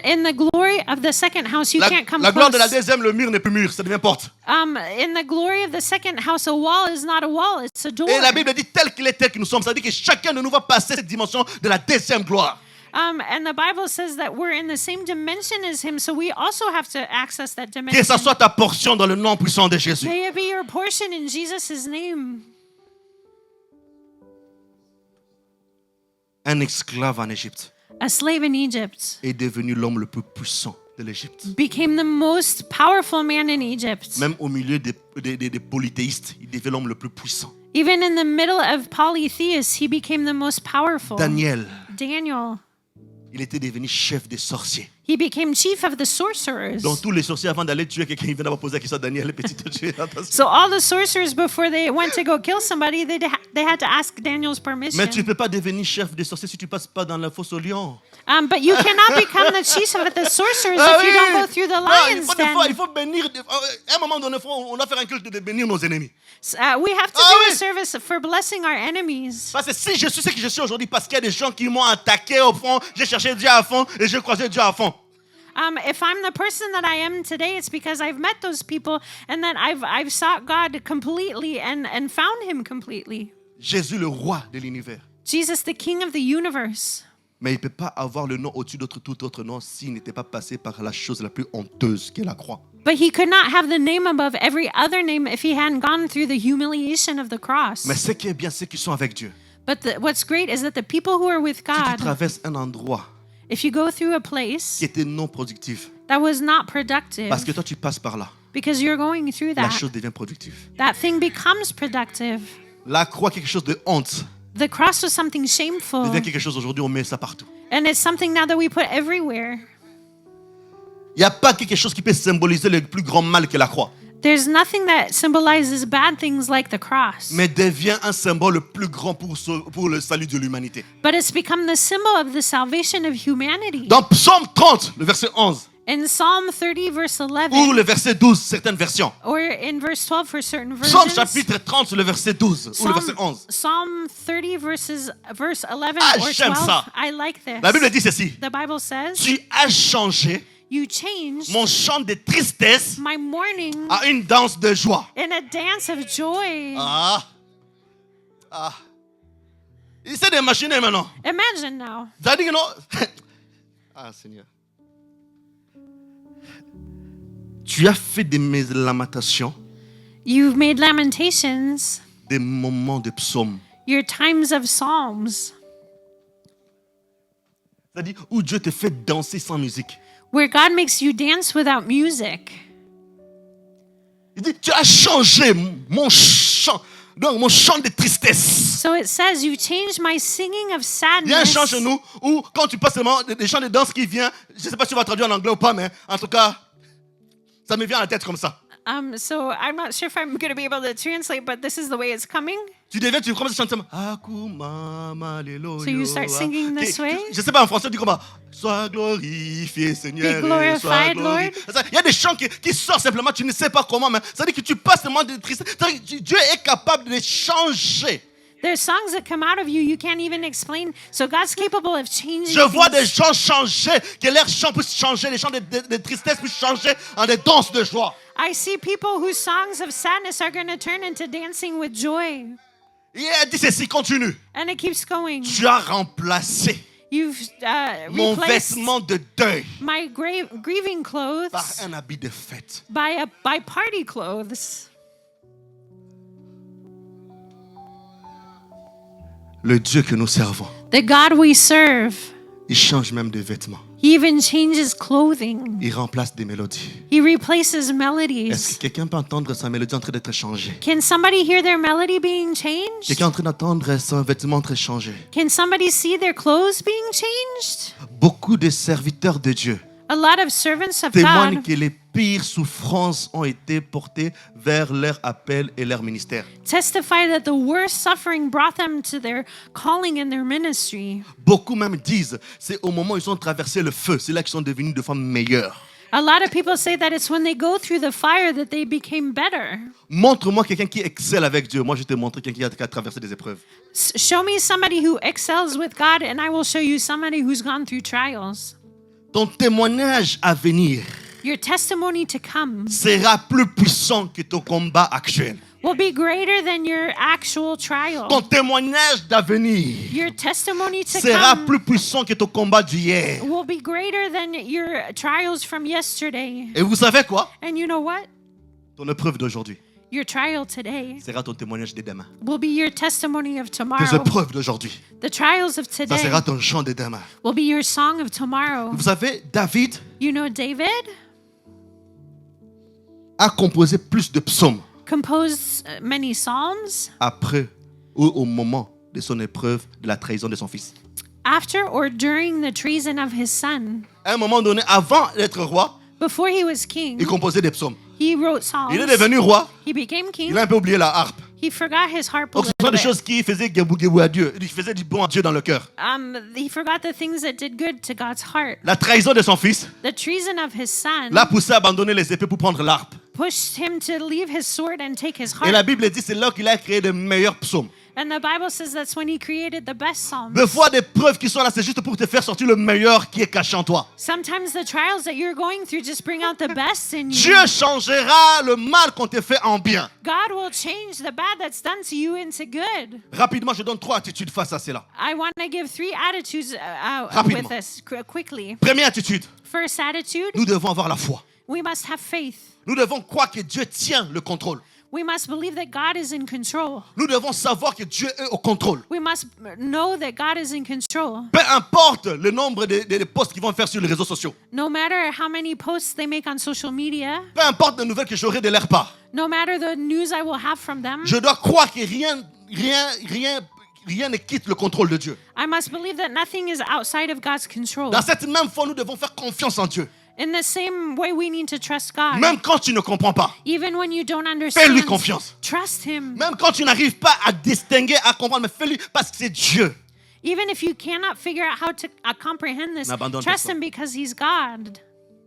In the glory of the second house, you can't come La gloire de la close. deuxième, le mur n'est plus mur, ça devient porte. In the glory of the second house, a wall is not a wall, it's a door. Et la Bible dit tel qu'il est, tel que nous sommes. Ça dit que chacun de nous va passer cette dimension de la deuxième gloire. And the Bible says that we're in the same dimension as him, so we also have to access that Que dimension. ça soit ta portion dans le nom puissant de Jésus. May it be your portion in Jesus' name. Un esclave en Égypte A slave in Egypt est devenu l'homme le plus puissant de l'Égypte. became the most powerful man in Egypt. Même au milieu des polythéistes, il devient l'homme le plus puissant. Even in the middle of polytheists, he became the most powerful. Daniel, Daniel, il était devenu chef des sorciers. he became chief of the sorcerers. Donc tous les sorciers, avant d'aller tuer quelqu'un, ils venaient d'abord poser la question à Daniel, le petit Dieu. Attention. So all the sorcerers, before they went to go kill somebody, they had to ask Daniel's permission. Mais tu ne peux pas devenir chef des sorciers si tu ne passes pas dans la fosse au lion. But you cannot become the chief of the sorcerers Ah if you oui. don't go through the Non, lion's il den. faut bénir. À un moment donné, on doit faire un culte de bénir nos ennemis. We have to Ah do oui. a service for blessing our enemies. Parce que si je suis ce que je suis aujourd'hui, parce qu'il y a des gens qui m'ont attaqué au fond, j'ai cherché Dieu à fond et j'ai croisé Dieu à fond. If I'm the person that I am today, it's because I've met those people and then I've sought God completely and found Him completely. Jésus, le roi de l'univers. Jesus, the King of the universe. Mais il ne peut pas avoir le nom au-dessus d'autre tout autre nom s'il n'était pas passé par la chose la plus honteuse qu'est la croix. But He could not have the name above every other name if He hadn't gone through the humiliation of the cross. Mais ce qui est bien, ceux qui sont avec Dieu. But what's great is that the people who are with Si tu God, traverses un endroit if you go through a place qui était non productif, that was not productive, parce que toi tu passes par là, because you're going through la that, chose devient productive. that thing becomes productive. La croix, quelque chose de honte, The cross was something shameful, devient quelque chose aujourd'hui, on met ça partout. and it's something now that we put everywhere. Il n'y a pas quelque chose qui peut symboliser le plus grand mal que la croix, There's nothing that symbolizes bad things like the cross, mais devient un symbole le plus grand pour le salut de l'humanité. but it's become the symbol of the salvation of humanity. Dans Psaume 30, le verset 11, In Psalm 30, verse ou 11, le verset 12, certaines versions. or in verse 12 for certain Psaume versions, chapitre 30, le verset 12, ou le verset 11. Psalm 30, verse 11 Ah, or j'aime 12. ça. I like this. La Bible dit ceci: The Bible says, tu as changé you changed mon chant de tristesse my mourning à une danse de joie. in a dance of joy. Essaie d'imaginer maintenant. Imagine now. C'est-à-dire que non. Ah, Seigneur. Tu as fait des lamentations, You've made lamentations, des moments de psaumes. your times of psalms, C'est-à-dire où Dieu te fait danser sans musique. where God makes you dance without music. Il dit, tu as changé mon chant, donc mon chant de tristesse. So it says, you changed my singing of Il y a un sadness. chant chez nous où quand tu passes seulement des chants de danse qui viennent, je ne sais pas si tu vas traduire en anglais ou pas, mais en tout cas, ça me vient à la tête comme ça. So I'm not sure if I'm going to be able to translate, but this is the way it's coming. Tu commences à chanter. Akuma, alléluia. So you start singing this way? Je ne sais pas en français, tu dis comment? Sois glorifié, Seigneur. Be glorified, sois glorifié. Il y a des chants qui sortent simplement, tu ne sais pas comment, mais ça veut dire que tu passes seulement de tristesse. Dieu est capable de changer. There's songs that come out of you can't even explain. So God's capable of changing Je vois things. des gens changer, que leurs chants puissent changer, les chants de tristesse puissent changer en des danses de joie. I see people whose songs of sadness are going to turn into dancing with joy. Et elle dit ceci, continue. And it keeps going. Tu as remplacé You've mon replaced vêtement de deuil my grieving clothes par un habit de fête. by party clothes. Le Dieu que nous servons, The God we serve, il change même de vêtements. He even changes clothing. Il remplace des mélodies. He replaces Est-ce melodies. que quelqu'un peut entendre sa mélodie en train d'être changée? Can somebody hear their melody being changed? Quelqu'un est en train d'entendre son vêtement être changé? Can somebody see their clothes being changed? Beaucoup de serviteurs de Dieu A lot of servants of témoignent God que les pires souffrances ont été portées vers leur appel et leur ministère. testify that the worst suffering brought them to their calling and their ministry. Beaucoup même disent, c'est au moment où ils ont traversé le feu, c'est là qu'ils sont devenus de femmes meilleures. A lot of people say that it's when they go through the fire that they became better. Montre-moi quelqu'un qui excelle avec Dieu. Moi, je vais te montrer quelqu'un qui a traversé des épreuves. Show me somebody who excels with God, and I will show you somebody who's gone through trials. Ton témoignage à venir Your testimony to come sera plus puissant que ton combat actuel. will be greater than your actual trial. Ton témoignage d'avenir Your testimony to sera come plus puissant que ton combat d'hier. will be greater than your trials from yesterday. Et vous savez quoi? And you know what? Ton épreuve d'aujourd'hui Your trial today sera ton témoignage de demain. will be your testimony of Tes tomorrow. épreuves d'aujourd'hui, The trials of ça today sera ton chant de demain. will be your song of tomorrow. Vous savez, David You know, David a composé plus de psaumes composed many psalms après ou au moment de son épreuve de la trahison de son fils. after or during the treason of his son. À un moment donné, avant d'être roi, Before he was king, il composait des psaumes. he wrote psalms. Il est devenu roi, He became king. il a un peu oublié la harpe. He forgot his harp a Donc, ce little sont des bit. choses qui faisaient gebou à Dieu. Il faisait du bon à Dieu dans le cœur. He forgot the things that did good to God's heart. La trahison de son fils The treason of his son l'a poussé à abandonner les épées pour prendre l'harpe. pushed him to leave his sword and take his Et la heart. Bible dit c'est là qu'il a créé de meilleurs psaumes. And the Bible says that's when he created the best psalms. Des fois, des preuves qui sont là, c'est juste pour te faire sortir le meilleur qui est caché en toi. Sometimes the trials that you're going through just bring out the best in you. Dieu changera le mal qu'on te fait en bien. God will change the bad that's done to you into good. Rapidement, je donne 3 attitudes face à cela. I want to give 3 attitudes Rapidement. with us quickly. Première attitude, First attitude, nous devons avoir la foi. we must have faith. Nous devons croire que Dieu tient le contrôle. We must believe that God is in control. Nous devons savoir que Dieu est au contrôle. We must know that God is in control. Peu importe le nombre de posts qu'ils vont faire sur les réseaux sociaux. No matter how many posts they make on social media, Peu importe les nouvelles que j'aurai de leur part. no matter the news I will have from them, Je dois croire que rien ne quitte le contrôle de Dieu. I must believe that nothing is outside of God's control. Dans cette même foi, nous devons faire confiance en Dieu. In the same way, we need to trust God. Même quand tu ne comprends pas. Even when you don't Fais-lui understand, confiance. trust Him. Même quand tu n'arrives pas à distinguer, à comprendre, mais fais-lui parce que c'est Dieu. Even if you cannot figure out how to comprehend this, N'abandonne trust pas. Him because He's God.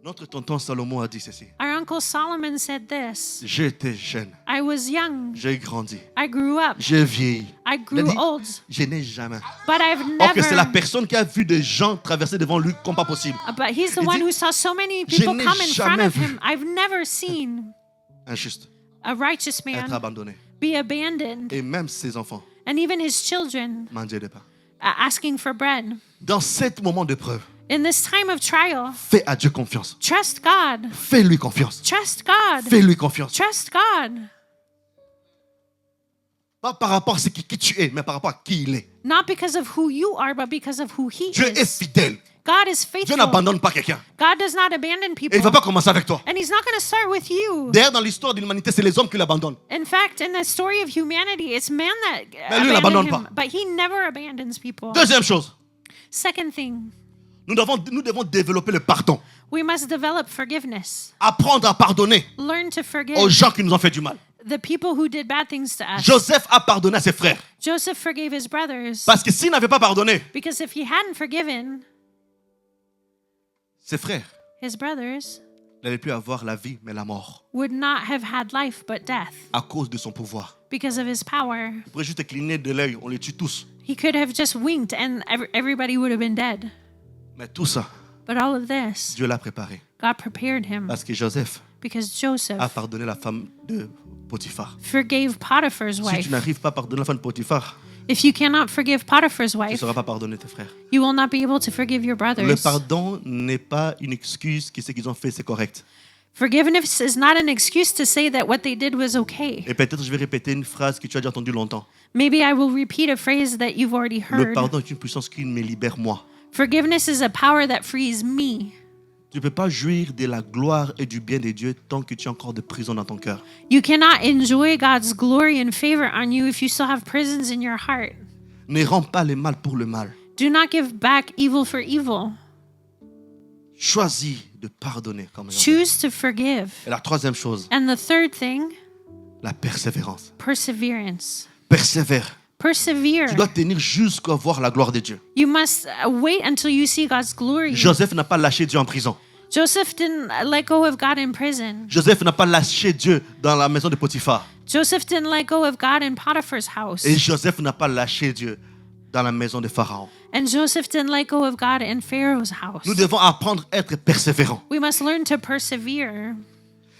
Notre tonton Salomon a dit ceci. Our uncle Solomon said this. J'étais jeune, I was young. j'ai grandi, I grew up. j'ai vieilli. I Il a grew dit, old. je n'ai jamais. But I've Or que c'est la never. personne qui a vu des gens traverser devant lui comme pas possible. But he's the Il one dit, who saw so many je people n'ai come in front jamais of vu. him. I've never seen Injuste, a righteous être man abandonné. be abandoned, Et même ses enfants and even his children mendiaient des pains. asking for bread. Dans cet moment de preuve, In this time of trial, fais à Dieu confiance. trust God. Fais-lui confiance. Trust God. Fais-lui confiance. Trust God. Pas par rapport à ce qui tu es, mais par rapport à qui il est. Not because of who you are, but because of who He Dieu est is. fidèle. God is Dieu faithful. n'abandonne pas quelqu'un. God does not abandon Et il ne people. va pas commencer avec toi. And He's not going to start with you. D'ailleurs, dans l'histoire de l'humanité, c'est les hommes qui l'abandonnent. In fact, in the story of humanity, it's man that Mais lui, il abandoned n'abandonne him. But He never abandons people. Deuxième chose, Second thing, nous devons développer le pardon. we must develop forgiveness. Apprendre à pardonner Learn to forgive aux gens qui nous ont fait du mal. the people who did bad things to us. Joseph a pardonné à ses frères. Joseph forgave his brothers Parce que s'il n'avait pas pardonné, because if he hadn't forgiven ses frères his brothers, n'avaient plus avoir la vie, mais la mort. would not have had life but death À cause de son pouvoir. because of his power. Il pourrait juste cligner de l'œil, on les tue tous. He could have just winked and everybody would have been dead. Mais tout ça, But all of this, Dieu l'a préparé. God prepared him Parce que Joseph because Joseph a pardonné la femme de Potiphar. forgave Potiphar's Si wife. tu n'arrives pas à pardonner la femme de Potiphar, If you cannot forgive Potiphar's tu ne wife, sauras pas pardonner tes frères. you will not be able to forgive your Le brothers. pardon n'est pas une excuse que ce qu'ils ont fait, c'est correct. Forgiveness is not an excuse to say that what they did was okay. Et peut-être je vais répéter une phrase que tu as déjà entendue longtemps. Maybe I will repeat a phrase that you've already Le heard. pardon est une puissance qui me libère moi. Forgiveness is a power that frees me. Tu ne peux pas jouir de la gloire et du bien de Dieu tant que tu as encore de prison dans ton cœur. You cannot enjoy God's glory and favor on you if you still have prisons in your heart. Ne rends pas le mal pour le mal. Do not give back evil for evil. Choisis de pardonner. Comme Joseph. Choose to forgive. Et la troisième chose, And the third thing, la persévérance. perseverance. Persévère. Persevere. Tu dois tenir jusqu'à voir la gloire de Dieu. You must wait until you see God's glory. Joseph n'a pas lâché Dieu en prison. Joseph didn't let go of God in prison. Joseph n'a pas lâché Dieu dans la maison de Potiphar. Joseph didn't let go of God in Potiphar's house. Et Joseph n'a pas lâché Dieu dans la maison de Pharaon. And Joseph didn't let go of God in Pharaoh's house. Nous devons apprendre à être persévérants. We must learn to persevere.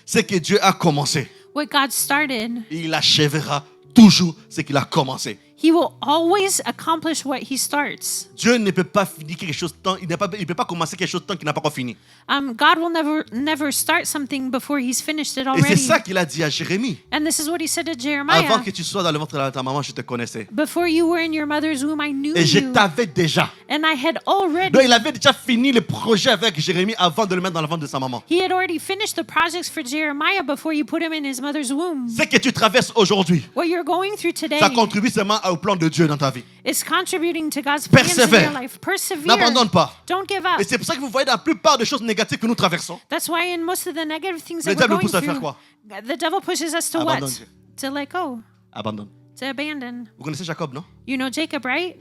Ce que Dieu a commencé, What God started, il achèvera toujours ce qu'il a commencé. He will always accomplish what He starts. Dieu ne peut pas finir quelque chose tant, il ne peut pas commencer quelque chose tant qu'il n'a pas encore fini. God will never start something before He's finished it Et c'est already. ça qu'il a dit à Jérémie. And this is what He said to Avant Jeremiah. que tu sois dans le ventre de ta maman, je te connaissais. Before you were in your mother's womb, I knew Et je you. t'avais déjà. And I had already. Donc il avait déjà fini le projet avec Jérémie avant de le mettre dans le ventre de sa maman. He had already finished the projects for Jeremiah before you put him in his mother's womb. Ce que tu traverses aujourd'hui, What you're going through today ça contribue seulement au plan de Dieu dans ta vie. is contributing to God's plans in Persevère. your life. Persevere. N'abandonne pas. Don't give up. Et c'est pour ça que vous voyez dans la plupart des choses négatives que nous traversons. That's why in most of the negative things Le that we're diable nous going pousse à faire through, quoi? the devil pushes us to what? Abandonne Dieu. To let go, Abandonne. to abandon. Vous connaissez Jacob, non? You know Jacob, right?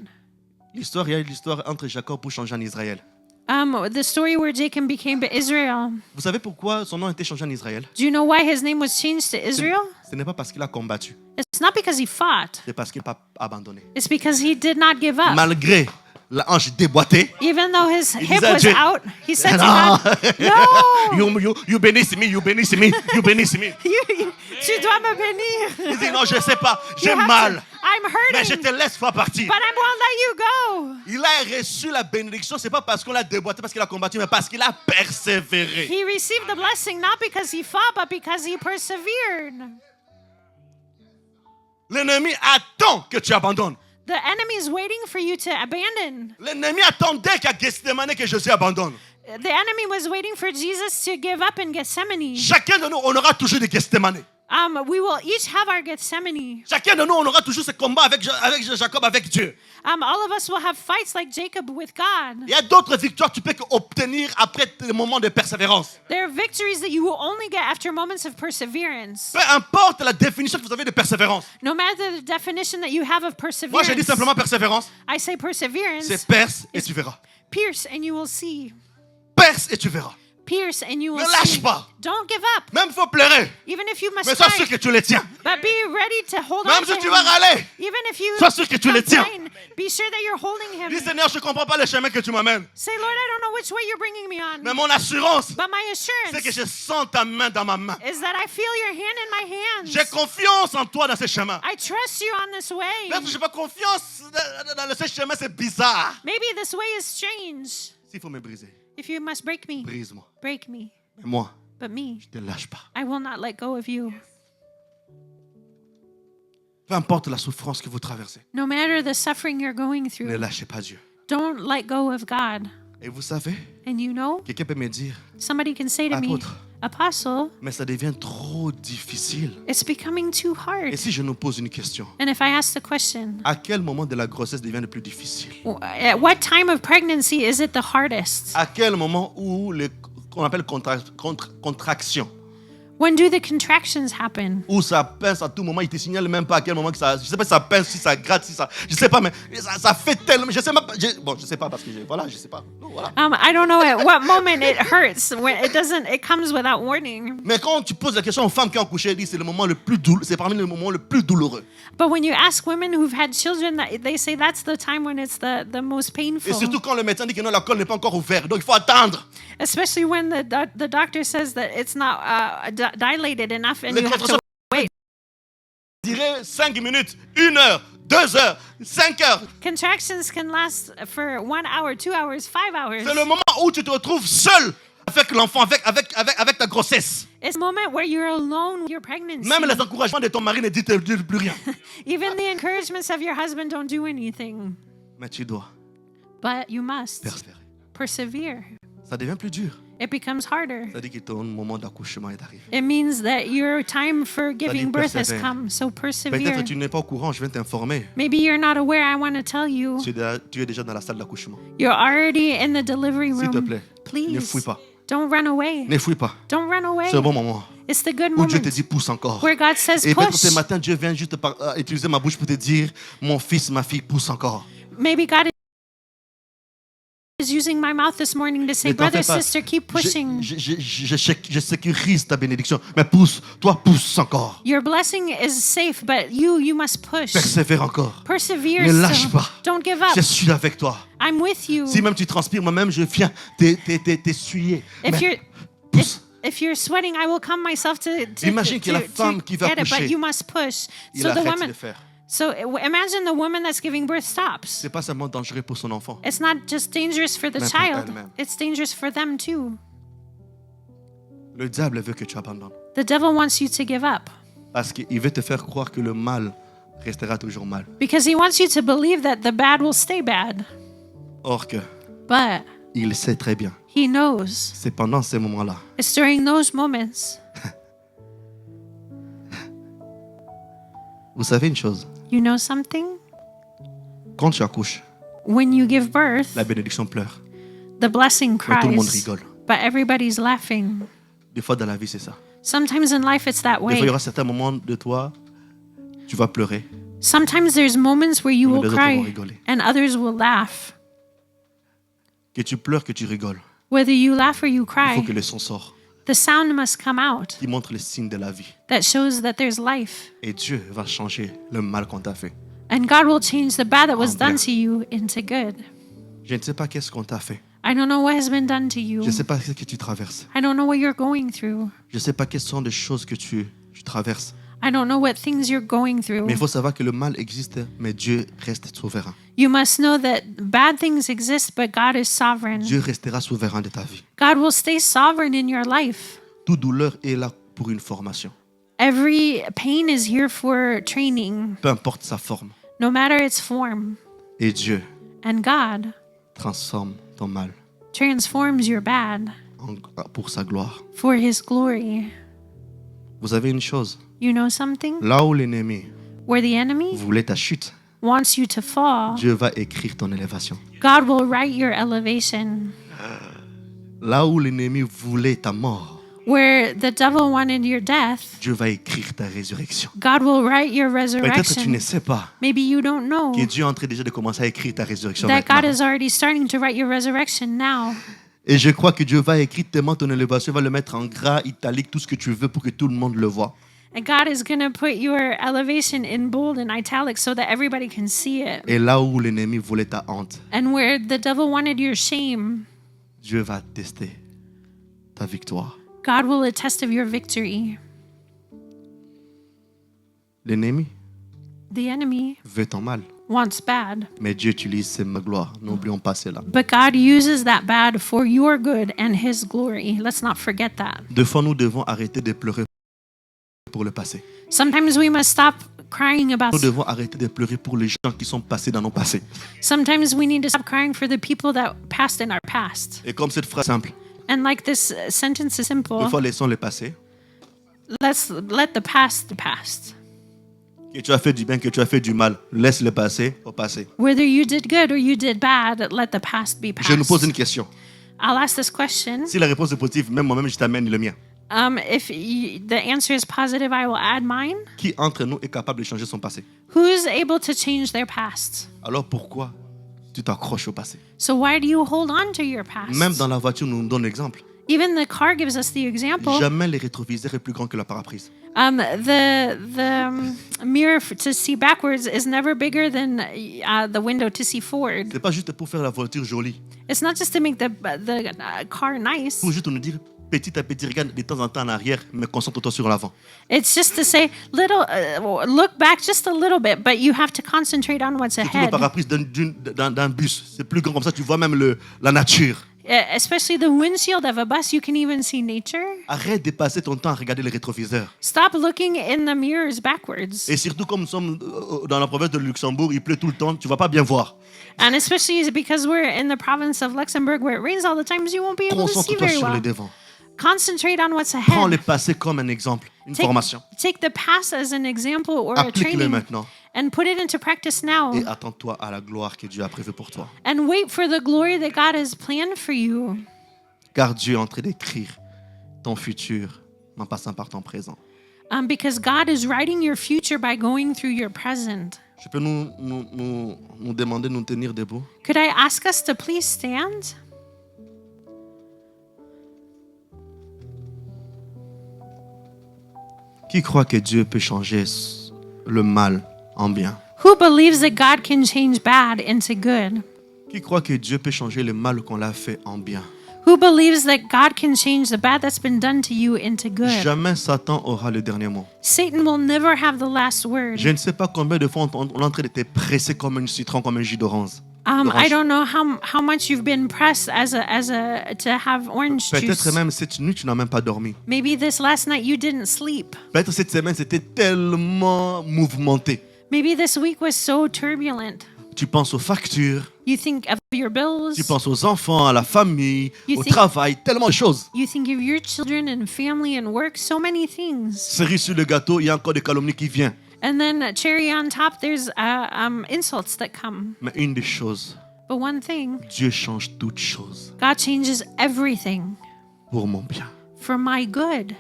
Il y a l'histoire entre Jacob pour changer en Israël. The story where Jacob became Israel. Vous savez pourquoi son nom a été changé en Israël? Do you know why his name was changed to Israel? Ce n'est pas parce qu'il a combattu, It's not because he fought. c'est parce qu'il n'a pas abandonné. It's because he did not give up. Malgré la hanche déboîtée, Even though his Il hip disait à was Dieu, out, he said to non, God, no, you bénisse me, you bénisse me, you béisse me. tu dois me bénir. Il dit non, je ne sais pas, You j'ai have mal, to- I'm mais je hurting, te laisse faire partir. but I won't let you go. Il a reçu la bénédiction, c'est pas parce qu'on l'a déboîté, parce qu'il a combattu, mais parce qu'il a persévéré. He received the blessing not because he fought, but because he persevered. L'ennemi attend que tu abandonnes. The enemy is waiting for you to abandon. L'ennemi attendait qu'à Gethsemane que Jésus abandonne. The enemy was waiting for Jesus to give up in Gethsemane. Chacun de nous, on aura toujours des Gethsemane. We will each have our Gethsemane. Chacun de nous, on aura toujours ce combat avec Jacob, avec Dieu. All of us will have fights like Jacob with God. Il y a d'autres victoires que tu peux obtenir après le moment de persévérance. There are victories that you will only get after moments of perseverance. Peu importe la définition que vous avez de persévérance. No matter the definition that you have of Moi, je dis perseverance, simplement persévérance. I say perseverance, C'est perce et tu verras. pierce and you will see. Perce et tu verras. Pierce and you will Ne lâche see. pas. Don't give up. Même il faut pleurer. Even if you must Mais sois sûr que cry, tu les tiens. but be ready to hold on Même to si tu him. vas râler. Even if you Sois sûr que tu les tiens. complain, be sure that you're holding Dis him. Seigneur, je ne comprends pas le chemin que tu m'amènes. Say, Lord, I don't know which way you're bringing me on, Mais mon assurance, but my c'est que assurance je sens ta main dans ma main. is that I feel your hand in my hands. J'ai confiance en toi dans ce chemin. I trust you on this way. Même si je n'ai pas confiance dans ce chemin, c'est bizarre. Maybe this way is strange. S'il faut me briser, If you must break me, brise-moi. break me. Mais moi, But me, je ne te lâche pas. I will not let go of you. Peu importe la souffrance que vous traversez, No matter the suffering you're going ne through, lâchez pas Dieu. don't let go of God. Et vous savez, And you know, quelqu'un peut me dire, somebody can say to me, Apôtre. Apostle, mais ça devient trop difficile. it's becoming too hard. Et si je nous pose une question, And if I ask the question, à quel moment de la grossesse devient le plus difficile? at what time of pregnancy is it the hardest? À quel moment où qu'on appelle contraction, When do the contractions happen? où ça pince à tout moment, il te signale même pas à quel moment que ça, je sais pas si ça pince, si ça gratte, si ça, je sais pas, mais ça fait tellement, je sais même pas, je sais pas parce que voilà, je sais pas, donc, voilà. I don't know at what moment it hurts. When it comes without warning. Mais quand tu poses la question aux femmes qui ont couché, elles disent c'est le moment le plus douloureux, c'est parmi les moments le plus douloureux. But when you ask women who've had children, they say that's the time when it's the most Et painful. surtout quand le médecin dit que non, la colle n'est pas encore ouverte, donc il faut attendre. Especially when the doctor says that it's not dilated enough and Les you have to contractions wait. dirait 5 minutes, 1 heure, 2 heures, 5 heures. Contractions can last for 1 hour, 2 hours, 5 hours. C'est le moment où tu te retrouves seul avec l'enfant, avec ta grossesse. It's a moment where you're alone with your pregnancy. Même les encouragements de ton mari ne disent plus rien. Even the encouragements of your husband don't do anything. Mais tu dois But you must persévérer. persevere. Ça devient plus dur. It becomes harder. Ça dit que ton moment d'accouchement est arrivé. It means that your time for giving birth has persevère. come. So persevere. Peut-être tu n'es pas au courant, je viens t'informer. Maybe you're not aware. I want to tell you. Tu es déjà dans la salle d'accouchement. You're already in the delivery S'il te room. plaît, Please. ne fouille pas. Don't run away. Ne fouille pas. Don't run away. C'est un bon moment It's the good où Dieu te moment dit pousse encore. where God says Et peut-être push. ce matin, Dieu vient juste utiliser ma bouche pour te dire mon fils, ma fille, pousse encore. Maybe God is using my mouth this morning to say, Ne t'en brother, fais pas. sister, keep pushing. Je sécurise ta bénédiction. Mais pousse, toi pousse encore. Your blessing is safe, but you must push. Persévère encore. Persevere Ne lâche still. pas. Don't give up. Je suis avec toi. I'm with you. Si même tu transpires, moi-même, je viens t'essuyer. If Mais you're pousse. if you're sweating, I will come myself to Imagine que la femme qui va get it, but accoucher, you must push. Il So the arrête woman. de faire. So imagine the woman that's giving birth stops. C'est pas seulement dangereux pour son enfant. It's not just dangerous for the Mais pour child. elle-même. It's dangerous for them too. Le diable veut que tu abandonnes. The devil wants you to give up Parce qu'il veut te faire croire que le mal restera toujours mal. because he wants you to believe that the bad will stay bad. Or que But il sait très bien. he knows C'est pendant ces moments-là it's during those moments. Vous savez une chose, You know something? quand tu accouches, When you give birth, la bénédiction pleure. the blessing Mais tout le monde cries, rigole. but everybody's laughing. Des fois dans la vie, c'est ça. Sometimes in life it's that Des fois, il y way. aura certains moments de toi, tu vas pleurer. Sometimes there's moments where you Mais will les autres vont cry rigoler. and others will laugh. Que tu pleures, que tu rigoles. Whether you laugh or you Il faut cry, que le son sorte. the sound must come out Qui montre les signes de la vie. that shows that there's life. Et Dieu va changer le mal qu'on t'a fait. And God will change the bad that was En bien. done to you into good. Je ne sais pas qu'est-ce qu'on t'a fait. I don't know what has been done to you. Je ne sais pas ce que tu traverses. I don't know what you're going through. Je ne sais pas quelles sont les choses que tu traverses. I don't know what things you're going through. Mais il faut savoir que le mal existe, mais Dieu reste souverain. You must know that bad things exist, but God is sovereign. Dieu restera souverain de ta vie. God will stay sovereign in your life. Toute douleur est là pour une formation. Every pain is here for training, Peu importe sa forme. no matter its form. Et Dieu And God transforme ton mal transforms your bad pour sa gloire. for His glory. Vous savez une chose. You know something? Là où l'ennemi Where the enemy voulait ta chute, wants you to fall, Dieu va écrire ton élévation. God will write your elevation. Là où l'ennemi voulait ta mort, Where the devil wanted your death, Dieu va écrire ta résurrection. God will write your Peut-être tu resurrection. ne sais pas Maybe you don't know que Dieu est en train déjà de commencer à écrire ta résurrection that God maintenant. is already starting to write your resurrection now. Et je crois que Dieu va écrire tellement ton élévation, il va le mettre en gras, italique, tout ce que tu veux pour que tout le monde le voit. And God is going to put your elevation in bold and italic so that everybody can see it. Et là où l'ennemi voulait ta honte, And where the devil wanted your shame, Dieu va tester ta victoire. God will attest of your victory. L'ennemi The enemy veut ton mal, wants bad, mais Dieu utilise ses gloires. N'oublions pas cela. but God uses that bad for your good and His glory. Let's not forget that. Deux fois, nous devons arrêter de pleurer pour le passé. Sometimes we must stop crying about. Nous devons arrêter de pleurer pour les gens qui sont passés dans nos passés. Sometimes we need to stop crying for the people that passed in our past. Et comme cette phrase simple, And like this sentence is deux simple, fois laissons le passé. let's let the past the past. Que tu as fait du bien, que tu as fait du mal, laisse le passé au passé. Whether you did good or you did bad, let the past be Je nous pose past. une question. I'll ask this question. Si la réponse est positive, même moi-même, je t'amène le mien. The answer is positive, I will add mine. Qui entre nous est capable de changer son passé? Who's able to change their past? Alors pourquoi tu t'accroches au passé? So why do you hold on to your past? Même dans la voiture, nous donne l'exemple. Even the car gives us the example. Jamais les rétroviseurs est plus grand que la paraprise. The mirror to see backwards is never bigger than the window to see forward. C'est pas juste pour faire la voiture jolie. It's not just to make the car nice. Pour juste nous dire petit à petit, regarde de temps en temps en arrière, mais concentre-toi sur l'avant. It's just to say look back just a little bit, but you have to concentrate on what's Surtout le ahead. paraprise d'un bus, c'est plus grand comme ça, tu vois même la nature. Especially the windshield of a bus, you can even see nature. Arrête de passer ton temps à regarder les rétroviseurs. Stop looking in the mirrors backwards. Et surtout, comme nous sommes dans la province de Luxembourg, il pleut tout le temps, tu vas pas bien voir. And especially because we're in the province of Luxembourg where it rains all the time, you won't be able to see Concentre-toi very sur les well. devants. Concentrate on what's Prends le ahead. passé comme un exemple, une formation. Take the past as an example or a Applique-le training maintenant and put it into practice now. et attends-toi à la gloire que Dieu a prévue pour toi. And wait for the glory that God has planned for you. Car Dieu est en train d'écrire ton futur en passant par ton présent. Because God is writing your future by going through your present. Je peux nous demander de nous tenir debout? Could I ask us to please stand? Qui croit que Dieu peut changer le mal en bien? Who believes that God can change bad into good? Qui croit que Dieu peut changer le mal qu'on l'a fait en bien? Who believes that God can change the bad that's been done to you into good? Jamais Satan aura le dernier mot. Satan will never have the last word. Je ne sais pas combien de fois on est en train de te presser comme un citron, comme un jus d'orange. I don't know how much you've been pressed to have orange Peut-être juice. même cette nuit, tu n'as même pas dormi. Maybe this last night you didn't sleep. Peut-être cette semaine, c'était tellement mouvementé. Maybe this week was so turbulent. Tu penses aux factures, You think of your bills. tu penses aux enfants, à la famille, You au think- travail, tellement de choses. You think of your children and family and work, so many things. Cerise sur le gâteau, il y a encore des calomnies qui viennent. And then cherry on top, there's insults that come. Mais une des choses, But one thing, Dieu change toutes choses God changes everything pour mon bien. for my good.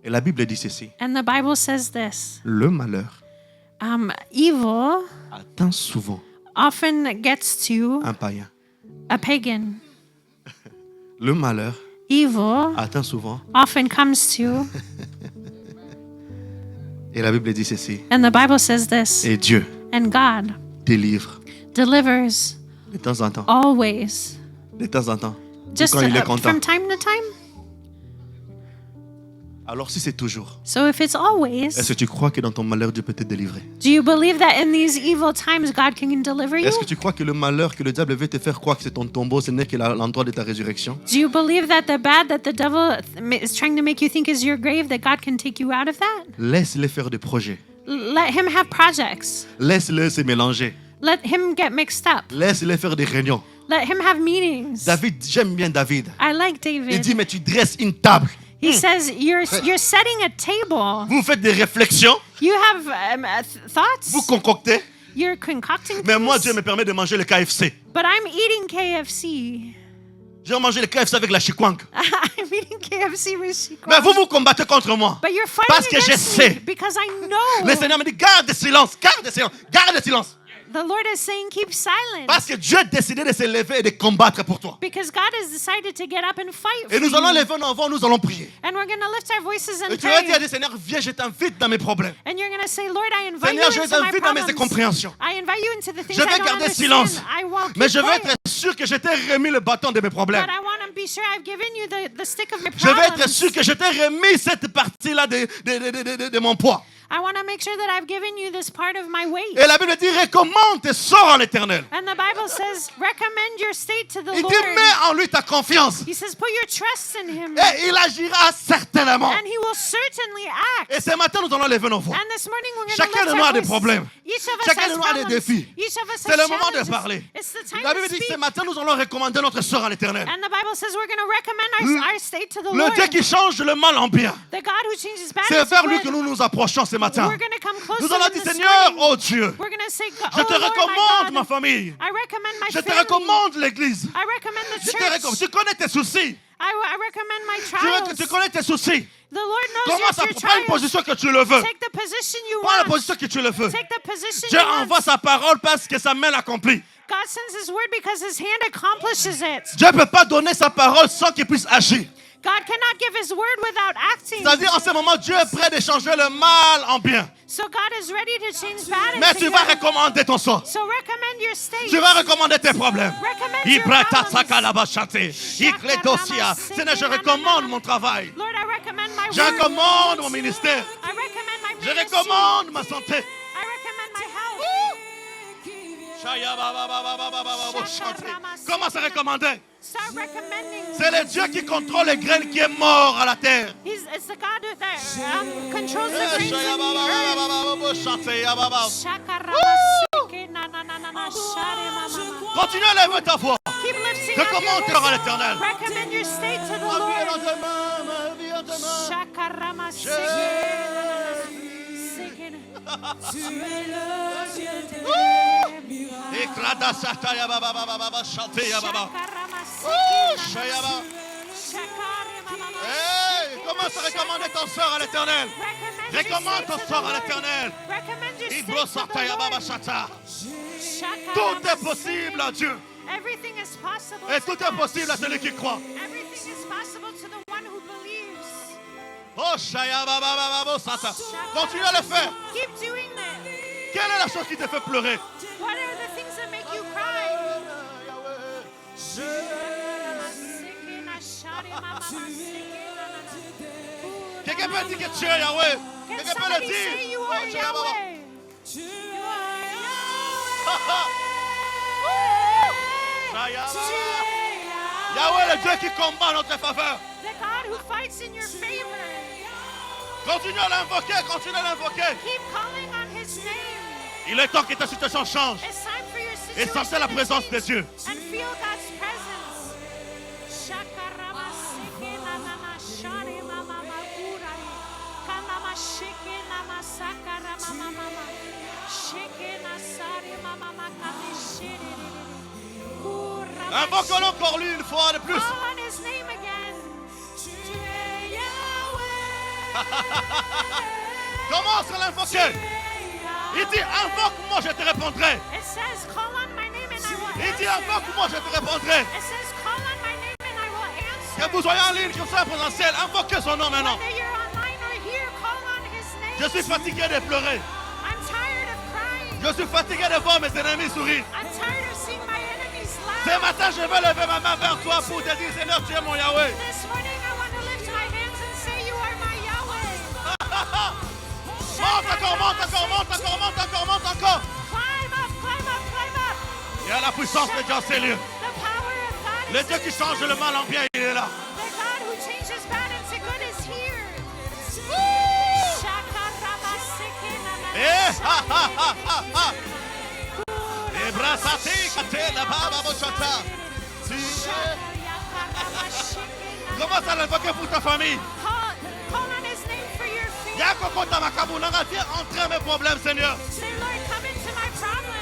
Et la Bible dit ceci. And the Bible says this. Le malheur Evil atteint souvent often gets to un païen. a pagan. Le malheur Evil atteint souvent. often comes to, Et la Bible dit ceci. and the Bible says this, Et Dieu and God délivre delivers de temps en temps. always. De temps en temps. Ou Just quand il est content. from time to time. Alors si c'est toujours, So if it's always, est-ce que tu crois que dans ton malheur, Dieu peut te délivrer? do you believe that in these evil times God can deliver you? Est-ce que tu crois que le malheur que le diable veut te faire croire que c'est ton tombeau, ce n'est que l'endroit de ta résurrection? Do you believe that the bad that the devil is trying to make you think is your grave, that God can take you out of that? Laisse-les faire des projets. Let him have projects. Laisse-les se mélanger. Let him get mixed up. Laisse-les faire des réunions. Let him have meetings. David, j'aime bien David. I like Il David. dit, mais tu dresses une table. He says, you're setting a table. Vous faites des réflexions. You have thoughts. Vous concoctez. You're concocting Mais moi, things. Dieu me permet de manger le KFC. But I'm eating KFC. J'ai mangé le KFC avec la chikwang. I'm eating KFC with Chico. Mais vous combattez contre moi. But you're fighting Parce que je against me sais. because I know. Le Seigneur me dit, garde le silence, garde le silence, garde le silence. The Lord is saying, keep silent. Parce que Dieu a décidé de se lever et de combattre pour toi. Because God has decided to get up and fight for Et nous allons you. lever nos voix, nous allons prier. And we're going to lift our voices and Et tu vas pray. dire, Seigneur, viens, je t'invite dans mes problèmes. And you're going to say, Lord, I invite Seigneur, je you into my t'invite dans mes problems. incompréhensions. I invite you into the things Je I vais don't garder understand. silence. I won't Mais keep je veux quiet. être sûr que je t'ai remis le bâton de mes problèmes. But I want to be sure I've given you the stick of my Je veux être problems. sûr que je t'ai remis cette partie-là de mon poids. I want to make sure that I've given you this part of my weight. Et la Bible dit, recommande tes sorts en l'Éternel. And the Bible says, recommend your state to the Il Lord. dit, mets en lui ta confiance. He says, put your trust in him. Et il agira certainement. And he will certainly act. Et ce matin, nous allons lever nos voix. And this morning we're going to Chacun lift de nous our a des voices. problèmes. Each of us Chacun has de nous a des problems. défis. Each of us C'est has le moment de challenges. parler. It's the time La to Bible dit, speak. ce matin, nous allons recommander notre sort à l'Éternel. And the Bible says we're going to recommend our state to the Le Lord. Dieu qui change le mal en bien. The God who changes bad C'est into vers lui good. que nous nous approchons ce matin. We're going to come close Nous to allons him dire, this Seigneur, morning. oh Dieu, We're going to say, je te Lord, my recommande God, ma famille. I recommend my Je te family. recommande l'Église. I recommend the Je te church. recommande. Tu connais tes soucis. I recommend my trials. Tu connais tes soucis. The Lord knows Commence à your prendre une trials. position que tu le veux. Take the position you Prends la want. position que tu le veux. Take the position Dieu you want. envoie sa parole parce que sa main l'accomplit. God sends His word because His hand accomplishes it. Dieu ne peut pas donner sa parole sans qu'il puisse agir. God cannot give His word without acting. C'est-à-dire, en ce moment, Dieu est prêt de changer le mal en bien. So God is ready to change bad Mais into tu vas good. recommander ton sort. So recommend your state. Tu vas recommander tes problèmes. Recommend your Ibrata problems. sakalabashate. Ikledosia. Seigneur, je recommande mon travail. Lord, I recommend my Je work. recommande mon ministère. I recommend my Je ministry. recommande ma santé. I recommend my health. Shaya ba ba ba ba ba ba ba ba ba chanter. Commence à recommander. Start recommending. C'est le Dieu qui contrôle les graines qui est mort à la terre. It's the God that controls the grains Shaya in ba ba the earth. ba ba ba ba chanter. Ya ba ba. Shakaramaseke na na na na na share mama. Continue à lever ta voix. Keep lifting up Recommande your à voice. l'Éternel. Recommend your state to the Ma vie est Lord. dans tes mains, ma vie est dans tes mains. Ekrada sata ya ba ba ba ba ba ba chanter ya ba ba. Shaya ba. Hey, commence à recommander ton sort à l'Éternel. Recommande ton sort à l'Éternel. Ibro sata ya ba ba chata. Tout est possible à Dieu. Everything is possible. Et to tout est God. possible à celui qui croit. Everything is possible to the one who believes. Oh, shaya ba ba ba ba ba sata. Continue à le faire. Keep doing that. Quelle est la chose qui te fait pleurer? What are the things that make you cry? Quelqu'un peut dire que tu es Yahweh. Can Quelqu'un peut le somebody dire. say you Oh, are shaya ba ba. Yahweh? You are Shaya ba ba. Yahweh. Yahweh, le Dieu qui combat en notre faveur. The God who fights in your favor. Continue à l'invoquer, continue à l'invoquer. Keep calling on His name. Il est temps que ta situation change It's time for your et situation sentir la to présence de change Dieu. and feel God's presence. Shakarama seke na na na shari mama makurari. Kanama sheke nama sakarama mama mama. Sheke na sari mama makami shiri. Kurama Invoquons-le encore lui une fois de plus. call on His name again. Tu es Yahweh. Commence à l'invoquer. Il dit, invoque-moi, je te répondrai. It says, call on my name and I will Il dit invoque-moi, je te répondrai. It says, call on my name and I will answer. Que vous soyez en ligne, que vous soyez en présentiel, invoquez son nom maintenant. Whether you're online or here, call on his name. Je suis fatigué de pleurer. I'm tired of crying. Je suis fatigué de voir mes ennemis sourire. I'm tired of seeing my enemies Ce laugh. matin, je vais lever ma main vers toi pour te dire, Seigneur, tu es mon Yahweh. This morning I want to lift my hands and say, you are my Yahweh. Monte encore, monte encore, monte encore, monte encore, monte encore. Climb up, climb up, climb up. Il y a la puissance de Dieu en ces lieux. The power of God Le is Dieu qui change le mal en bien, il est là. the God who changes bad into good is here. Eh, ha, ha, ha, ha, ha. Eh, brassati, katela, baba, bochata. Commence à l'invoquer pour ta famille. Call on his name for your feet. Yako kota makabu, nanga, viens entrer mes problèmes, Seigneur. Say, Lord, come into my problems.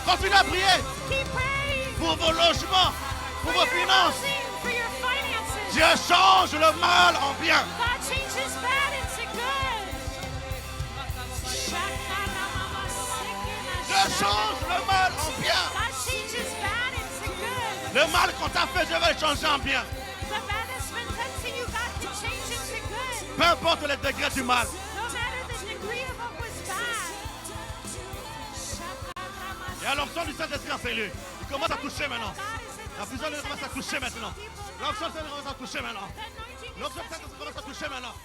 Continue à prier Keep praying. pour vos logements, pour vos For your finances. housing, for your finances. Dieu change le mal en bien. God changes bad into good. Dieu change le mal en bien. God changes bad into good. Le mal qu'on t'a fait, je vais le changer en bien. The bad that's been done to you, God can change into good. Peu importe le degré du mal. No matter the degree of what was bad. Il y a l'onction du Saint-Esprit en ces lieux. Il commence à toucher maintenant. God is in La puissance de Dieu commence à toucher maintenant. people. L'onction du Saint-Esprit commence à toucher maintenant. The anointing L'onction du Saint-Esprit commence à toucher maintenant.